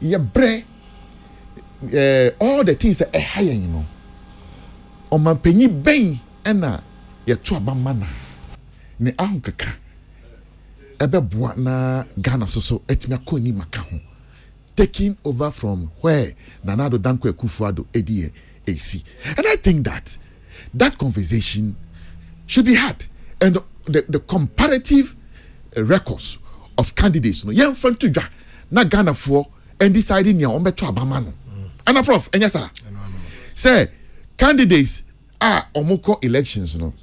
[SPEAKER 4] ya bre all the things that higher o man penyi ben na ya to abama na ne ahokaka ebeboa na Ghana so etimi akoni maka ho, taking over from where Nana Addo Dankwa Akufo-Addo edi AC. And I think that conversation should be had, and the comparative records of candidates yen fan to dwa na Ghana for and deciding nya ombeto abama no ana prof enya sa say candidates omoko elections no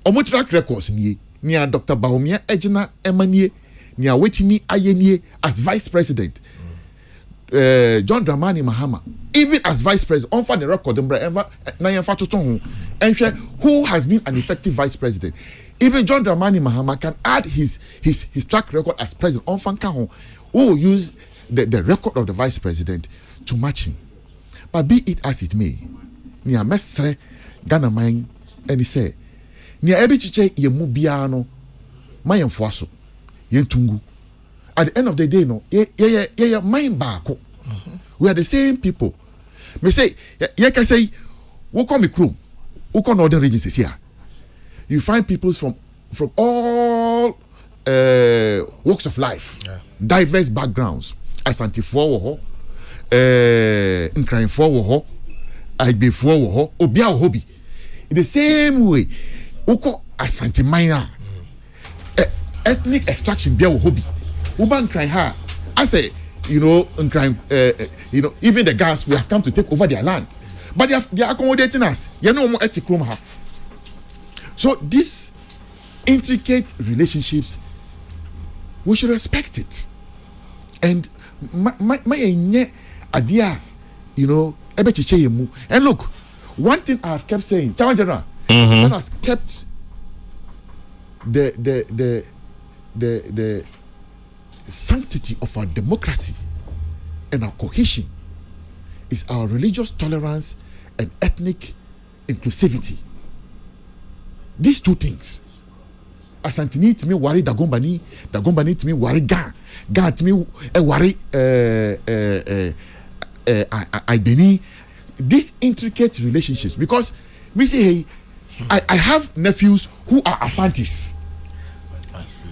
[SPEAKER 4] omo track records ni Dr. Baumia Ejina Emanie ni wetimi ayenie as vice president. John Dramani Mahama, even as vice president, on for the record, who has been an effective vice president. Even John Dramani Mahama can add his track record as president on Fankaho, who will use the record of the vice president to match him. But be it as it may, Nia Mestre Ghana Mine and he say, Nia Ebichiche Yemubiano, Mayan Fuaso, Yentungu. At the end of the day, mind back. We are the same people. Me say, can say, we call me crew, we call northern regions here. You find people from all walks of life, diverse backgrounds. Asante for Nkran for Before Obia hobby. In the same way, Oko Asante Minor ethnic extraction be hobby. Uban cry ha. I say, even the gas we have come to take over their land. But they are accommodating us. You know more ethical. So these intricate relationships, we should respect it. And my idea, and look, one thing I have kept saying, that has kept the sanctity of our democracy and our cohesion is our religious tolerance and ethnic inclusivity. These two things. Asantini to me worry Dagombani to me worry Ga to me worry Ibeni. These intricate relationships, because me say, hey, I have nephews who are Asantis.
[SPEAKER 1] I see.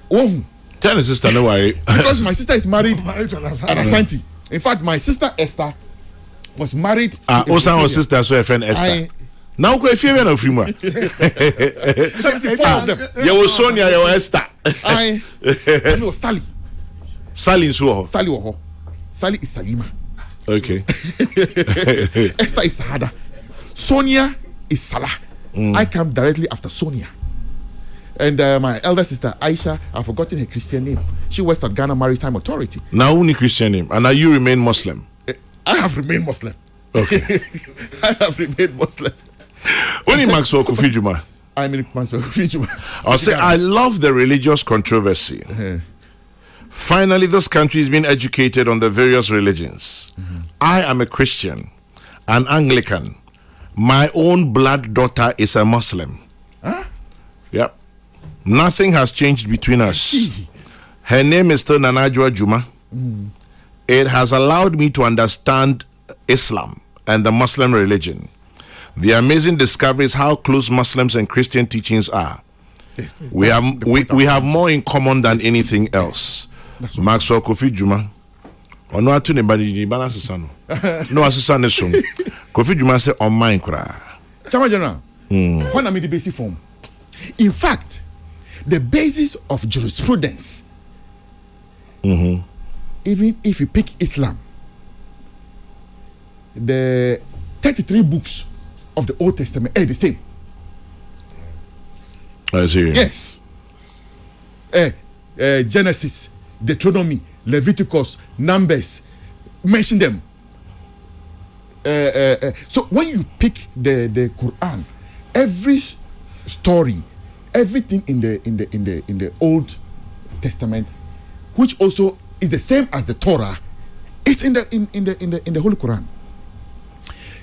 [SPEAKER 4] Oh,
[SPEAKER 1] tell the sister no worry.
[SPEAKER 4] Because my sister is married to an Asanti. In fact, my sister Esther was married.
[SPEAKER 1] Also, our sister, so a friend Esther. Now, if you're not free, you was Sonia, you were Esther.
[SPEAKER 4] I know Sally.
[SPEAKER 1] Sally is who?
[SPEAKER 4] Sally is Salima.
[SPEAKER 1] Okay.
[SPEAKER 4] Esther is Sahada. Sonia is Salah. I come directly after Sonia. And my elder sister Aisha, I've forgotten her Christian name. She works at Ghana Maritime Authority.
[SPEAKER 1] Now only Christian name, and now you remain Muslim.
[SPEAKER 4] I have remained Muslim.
[SPEAKER 1] Okay.
[SPEAKER 4] I have remained Muslim.
[SPEAKER 1] When in Maxwell Kofi Juma?
[SPEAKER 4] I'm in Maxwell Kofi Juma.
[SPEAKER 1] I'll say I love the religious controversy. Finally, this country is being educated on the various religions. I am a Christian, an Anglican. My own blood daughter is a Muslim.
[SPEAKER 4] Huh?
[SPEAKER 1] Yep. Nothing has changed between us. Her name is still Nanajwa Juma. It has allowed me to understand Islam and the Muslim religion. The amazing discovery is how close Muslims and Christian teachings are. We have more in common than anything else. Maxwell Kofi Juma. Ono atu ne badi di bana sesa no. No asesa ne so. Kofi Juma say on mine kra.
[SPEAKER 4] Chama General. When am the basic form? In fact, the basis of jurisprudence, even if you pick Islam, the 33 books of the Old Testament are the same.
[SPEAKER 1] I see.
[SPEAKER 4] Yes. Genesis, Deuteronomy, Leviticus, Numbers, mention them. So when you pick the Quran, every story, everything in the Old Testament, which also is the same as the Torah, it's in the Holy Quran.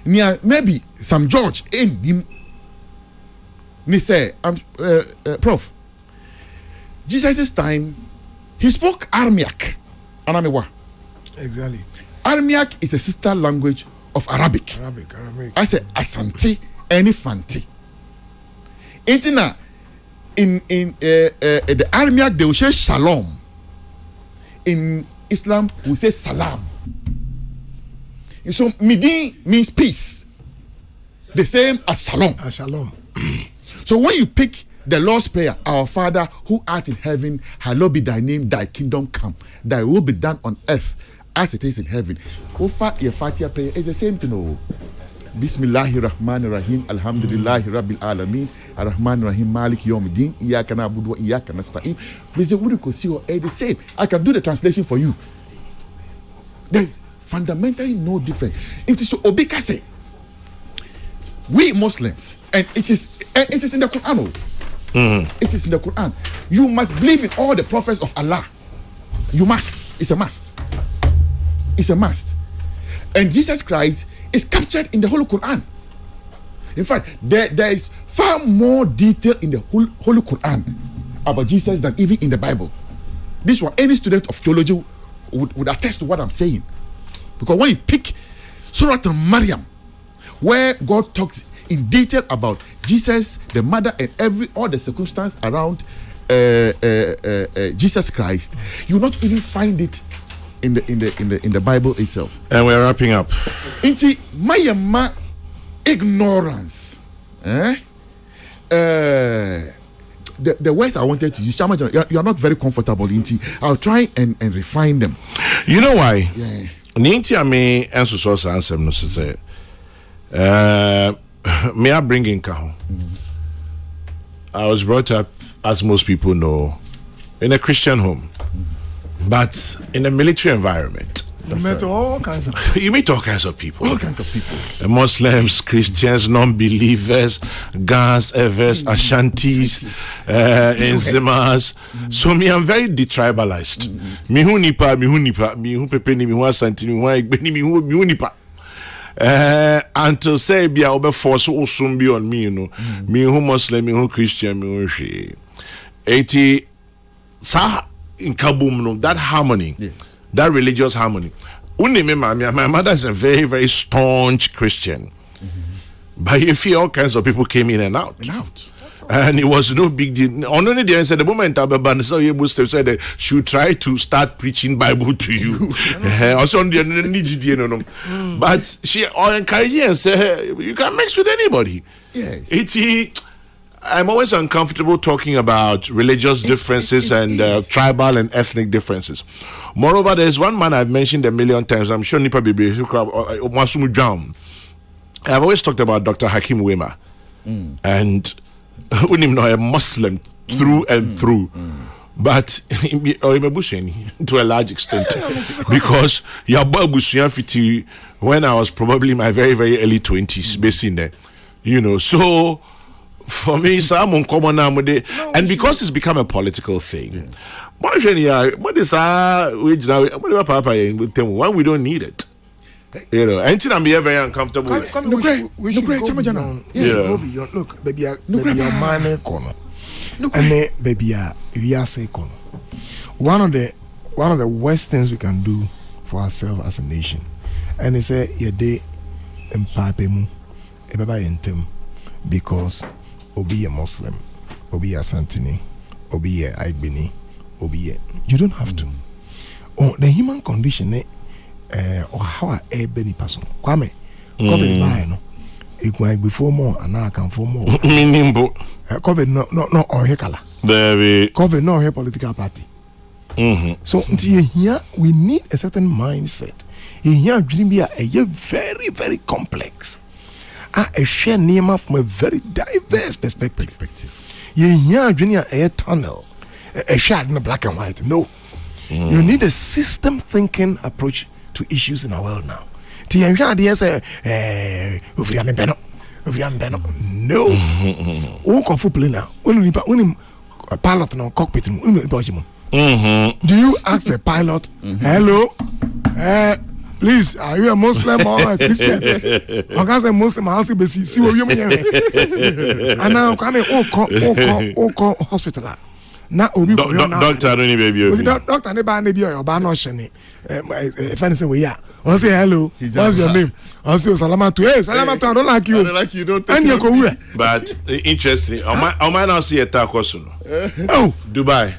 [SPEAKER 4] Maybe some George in him. Me say, Prof. Jesus' time, he spoke Aramaic.
[SPEAKER 2] Exactly.
[SPEAKER 4] Aramaic is a sister language of Arabic.
[SPEAKER 2] Arabic.
[SPEAKER 4] I say Asante, any Fanti. In the Aramaic they will say Shalom. In Islam we say Salam. And so Midi means peace, the same as Shalom.
[SPEAKER 2] Shalom.
[SPEAKER 4] So when you pick the Lord's Prayer, our Father who art in heaven, hallowed be thy name, thy kingdom come, thy will be done on earth as it is in heaven. Ofa your Fatiha prayer is the same thing. Oh. Bismillahir Rahmanir Rahim, Alhamdulillahi Rabbil Alamin, Ar-Rahmanir Rahim, Malik Yawmiddin, Iyyaka na'budu wa iyyaka nasta'in. Please, the same. I can do the translation for you. There's fundamentally no difference. It is to Obikase. We Muslims, and it is in the Quran. It is in the Quran. You must believe in all the prophets of Allah. You must. It's a must. It's a must. And Jesus Christ is captured in the Holy Quran. In fact, there is far more detail in the Holy Quran about Jesus than even in the Bible. This one, any student of theology would attest to what I'm saying. Because when you pick Surah Al-Maryam, where God talks in detail about Jesus, the mother, and all the circumstance around Jesus Christ, you will not even find it in the Bible itself.
[SPEAKER 1] And we're wrapping up.
[SPEAKER 4] Inti mayama ignorance. The words I wanted to use, you are not very comfortable, Inti. I'll try and refine them.
[SPEAKER 1] You know why?
[SPEAKER 4] Yeah.
[SPEAKER 1] Ninti ame enso so answer no say. Me I bring in Kaho. I was brought up, as most people know, in a Christian home, but in a military environment.
[SPEAKER 2] You met all kinds of people.
[SPEAKER 1] You meet all kinds of people.
[SPEAKER 4] All kinds of people.
[SPEAKER 1] Muslims, Christians, non-believers, Gans, Evers, Ashantis, Enzimas. So me, I'm very detribalized. Me hu nipa, me hu pepeni, me hu asanti, me hu egbeni, me hu nipa. Until say be a over force or soon be on me, you know. Me who Muslim, me who Christian, me who she. 80 sa in Kabum, no, that harmony, that religious harmony. My mother is a very, very staunch Christian. But you feel all kinds of people came in and out. And it was no big deal. Only they said the moment Muslims said they should try to start preaching Bible to you. Also on the but she encouraged and said you can mix with anybody.
[SPEAKER 4] Yes.
[SPEAKER 1] I'm always uncomfortable talking about religious differences and tribal and ethnic differences. Moreover, there's one man I've mentioned a million times. I'm sure Nipa Bibi I've always talked about Dr. Hakim Wema. And a Muslim through and through, but to a large extent, because when I was probably in my very, very early 20s, basically, you know. So for me, and because it's become a political thing, when we don't need it. You know, anything I'm very uncomfortable with.
[SPEAKER 2] We should go beyond. Look, baby, your money corner, and baby, we say corner. One of the worst things we can do for ourselves as a nation, and they say your day in Papemu, everybody in Tim, because obi a Muslim, obi a Santini, obi a Aigbini, obi a. You don't have to. Oh, the human condition. Or how a benny person. Kwame, COVID by no. It might be 4 more and I can 4 more. COVID no or hekala.
[SPEAKER 1] Baby.
[SPEAKER 2] COVID no her political party. So until here we need a certain mindset. Here dream be a very, very complex. A share name from a very diverse perspective. Here dream a tunnel. A shade in black and white. No. You need a system thinking approach to issues in our world now. No. Pilot no cockpit. Do you ask the pilot, hello? Please, are you a Muslim or a Christian? I can't say Muslim, I ask you, see what you mean. And now, come call hospital. Na obi
[SPEAKER 1] doctor no ni baby
[SPEAKER 2] doctor ne ba na bi o ba no hye if I say we ya I say hello, what's your name? I say salamatu. Hey, salamatu, I don't like you. And you go where?
[SPEAKER 1] But interesting, I might not see a taco. Oh, Dubai.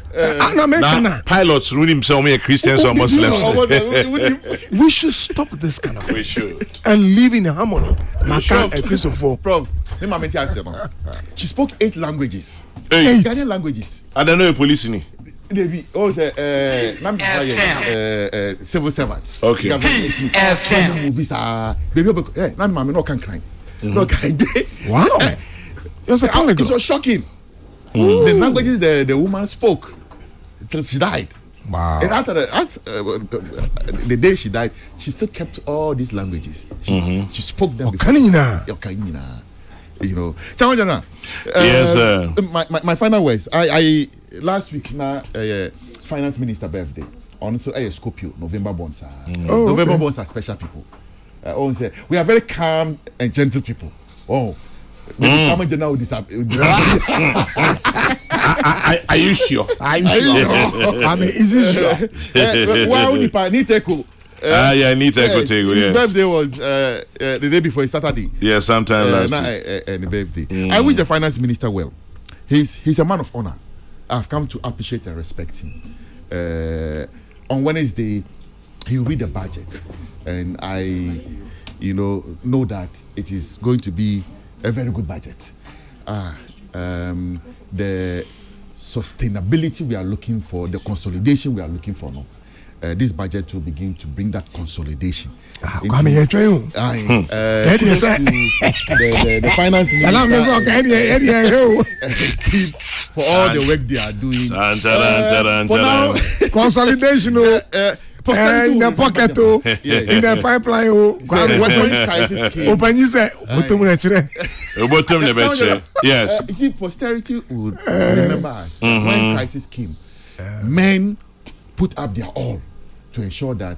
[SPEAKER 1] Pilots running some Christians or Muslims.
[SPEAKER 2] We should stop this kind of thing.
[SPEAKER 1] We should.
[SPEAKER 2] And live in harmony.
[SPEAKER 4] She spoke 8 languages.
[SPEAKER 2] 8
[SPEAKER 4] Ghanaian languages.
[SPEAKER 1] I don't know a police in
[SPEAKER 4] Maybe civil servant.
[SPEAKER 1] Okay.
[SPEAKER 4] Movies are baby. Not mommy, no can cry. No can.
[SPEAKER 2] Wow. It
[SPEAKER 4] was shocking. The languages the woman spoke till she died.
[SPEAKER 2] Wow.
[SPEAKER 4] And after the day she died, she still kept all these languages. She spoke them. You know,
[SPEAKER 1] yes, sir.
[SPEAKER 4] My final words. I last week now, finance minister birthday. Also, Scorpio November bonds. November bonds are special people. We are very calm and gentle people. Oh, are
[SPEAKER 1] you sure?
[SPEAKER 2] I mean, is it sure?
[SPEAKER 4] Why would you need to
[SPEAKER 1] yeah, need to yes.
[SPEAKER 4] His birthday was the day before Saturday.
[SPEAKER 1] Yeah, sometime last
[SPEAKER 4] week. And the birthday. I wish the finance minister well. He's a man of honor. I've come to appreciate and respect him. On Wednesday, he will read the budget, and I, know that it is going to be a very good budget. The sustainability we are looking for, the consolidation we are looking for now. This budget will begin to bring that consolidation.
[SPEAKER 2] The
[SPEAKER 4] finance minister for all the work they are doing. For now,
[SPEAKER 2] consolidation in the pocket, in the pipeline.
[SPEAKER 4] When crisis came,
[SPEAKER 1] yes.
[SPEAKER 4] You see, posterity would remember us. When crisis came, men put up their all to ensure that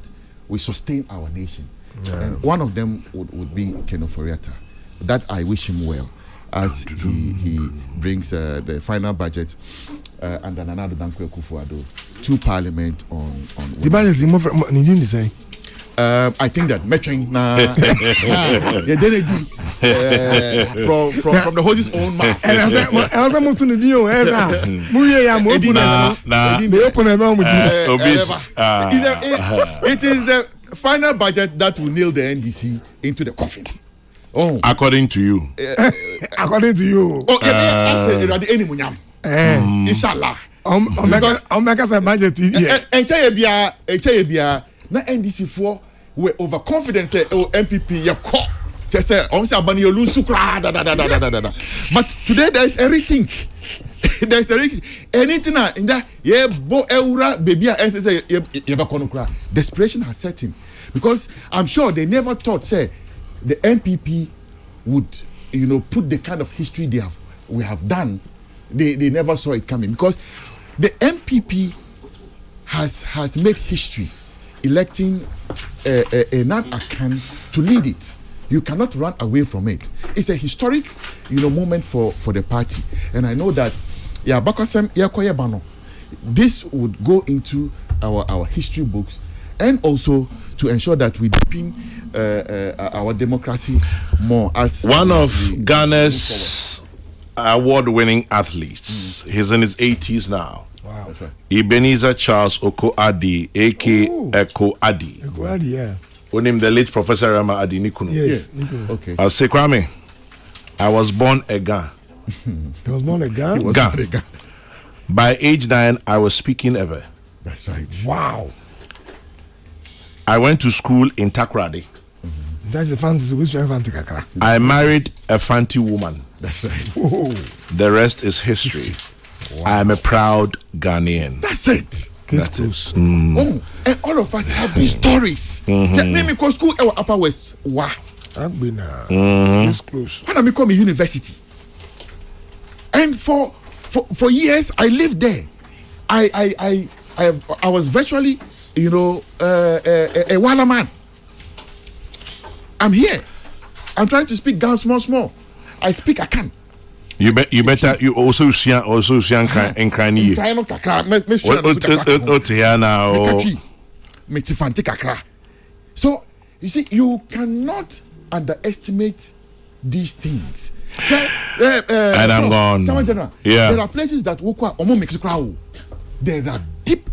[SPEAKER 4] we sustain our nation. And one of them would be Ken Oforiatta. That I wish him well as he brings the final budget under Nana Addo Dankwa Akufo-Addo to Parliament on
[SPEAKER 2] the budget is more from
[SPEAKER 4] I think that Metring from the horse's own mouth. It is the final budget that will nail the NDC into the coffin. Oh,
[SPEAKER 1] according to you.
[SPEAKER 2] According to you.
[SPEAKER 4] Inshallah.
[SPEAKER 2] Omega say budget
[SPEAKER 4] na NDC for we overconfident say MPP ya ko just say say abani you lose but today there is a rethink. There is a rethink. Anything in that bo eura baby say desperation has set in, because I'm sure they never thought say the MPP would put the kind of history we have done. They never saw it coming, because the MPP has made history electing a Nat Akan to lead it. You cannot run away from it. It's a historic, moment for the party, and I know that this would go into our history books, and also to ensure that we deepen our democracy more. As
[SPEAKER 1] one of Ghana's award-winning athletes, he's in his 80s now.
[SPEAKER 2] Wow.
[SPEAKER 4] That's right.
[SPEAKER 1] Ebenezer Charles Oko Adi, aka Eko Adi.
[SPEAKER 2] Eko Adi, yeah.
[SPEAKER 1] Who named the late Professor Rama Adi Nikuno.
[SPEAKER 2] Yes.
[SPEAKER 4] Yeah. Okay.
[SPEAKER 1] I'll say, Kwame, I was born a Gan.
[SPEAKER 2] He was born a Gan?
[SPEAKER 1] Gan. By age 9, I was speaking ever.
[SPEAKER 4] That's right.
[SPEAKER 2] Wow.
[SPEAKER 1] I went to school in Takrady.
[SPEAKER 2] That's the fantasy. Which one fantasy kakra?
[SPEAKER 1] I married a Fanti woman.
[SPEAKER 4] That's right.
[SPEAKER 2] Whoa.
[SPEAKER 1] The rest is history. Wow. I am a proud Ghanaian.
[SPEAKER 4] That's it.
[SPEAKER 2] That's it.
[SPEAKER 4] Oh, and all of us have these stories. Let me go school our Upper West. Wow.
[SPEAKER 2] I've been this close.
[SPEAKER 4] When I become a university, and for years I lived there. I was virtually, a Walla man. I'm here. I'm trying to speak down small. I speak Akan.
[SPEAKER 1] You better you also see in Krani.
[SPEAKER 4] So you see, you cannot underestimate these things.
[SPEAKER 1] And I'm gone.
[SPEAKER 4] There are places that there are deep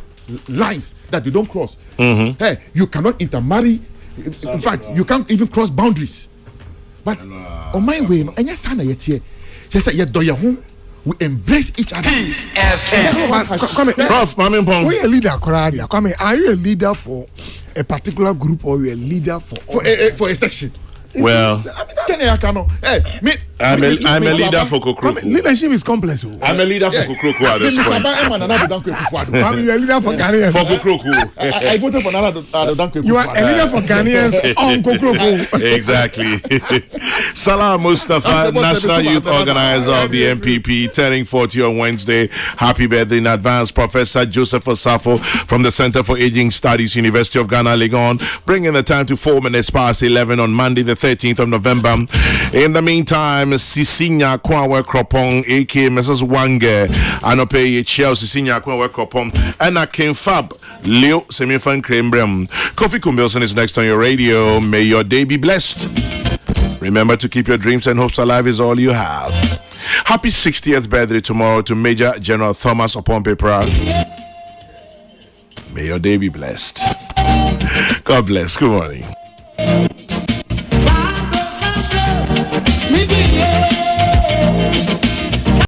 [SPEAKER 4] lines that you don't cross. Hey, you cannot intermarry. In fact, you can't even cross boundaries. But on my way, and yes, Sana yet here. Just say we embrace each other.
[SPEAKER 2] Prof, we a leader, are you a leader for a particular group, or you a leader for
[SPEAKER 4] a section?
[SPEAKER 1] Well, I'm a leader for Kokrokoo.
[SPEAKER 2] Leadership is complex.
[SPEAKER 1] I'm a leader for Kokrokoo at this point.
[SPEAKER 2] I'm a leader for Ghanaians.
[SPEAKER 1] For Kokrokoo.
[SPEAKER 4] I voted for Nana Addo Dankwa.
[SPEAKER 2] You are a leader for Ghanaians on Kokrokoo.
[SPEAKER 1] Exactly. Salah Mustafa, National Youth Organizer of the MPP, turning 40 on Wednesday. Happy birthday in advance, Professor Joseph Osafo from the Center for Aging Studies, University of Ghana, Legon, bringing the time to 4 minutes past 11 on Monday, the 13th of November. In the meantime, Sisinya Kwawe Kropong, aka Mrs. Wange, Anope Chiao, Sisinya Kwawe Kropong, and I came Fab, Leo Semifan Krembrem. Kofi Kumbilson is next on your radio. May your day be blessed. Remember to keep your dreams and hopes alive is all you have. Happy 60th birthday tomorrow to Major General Thomas Oponpepra. May your day be blessed. God bless. Good morning.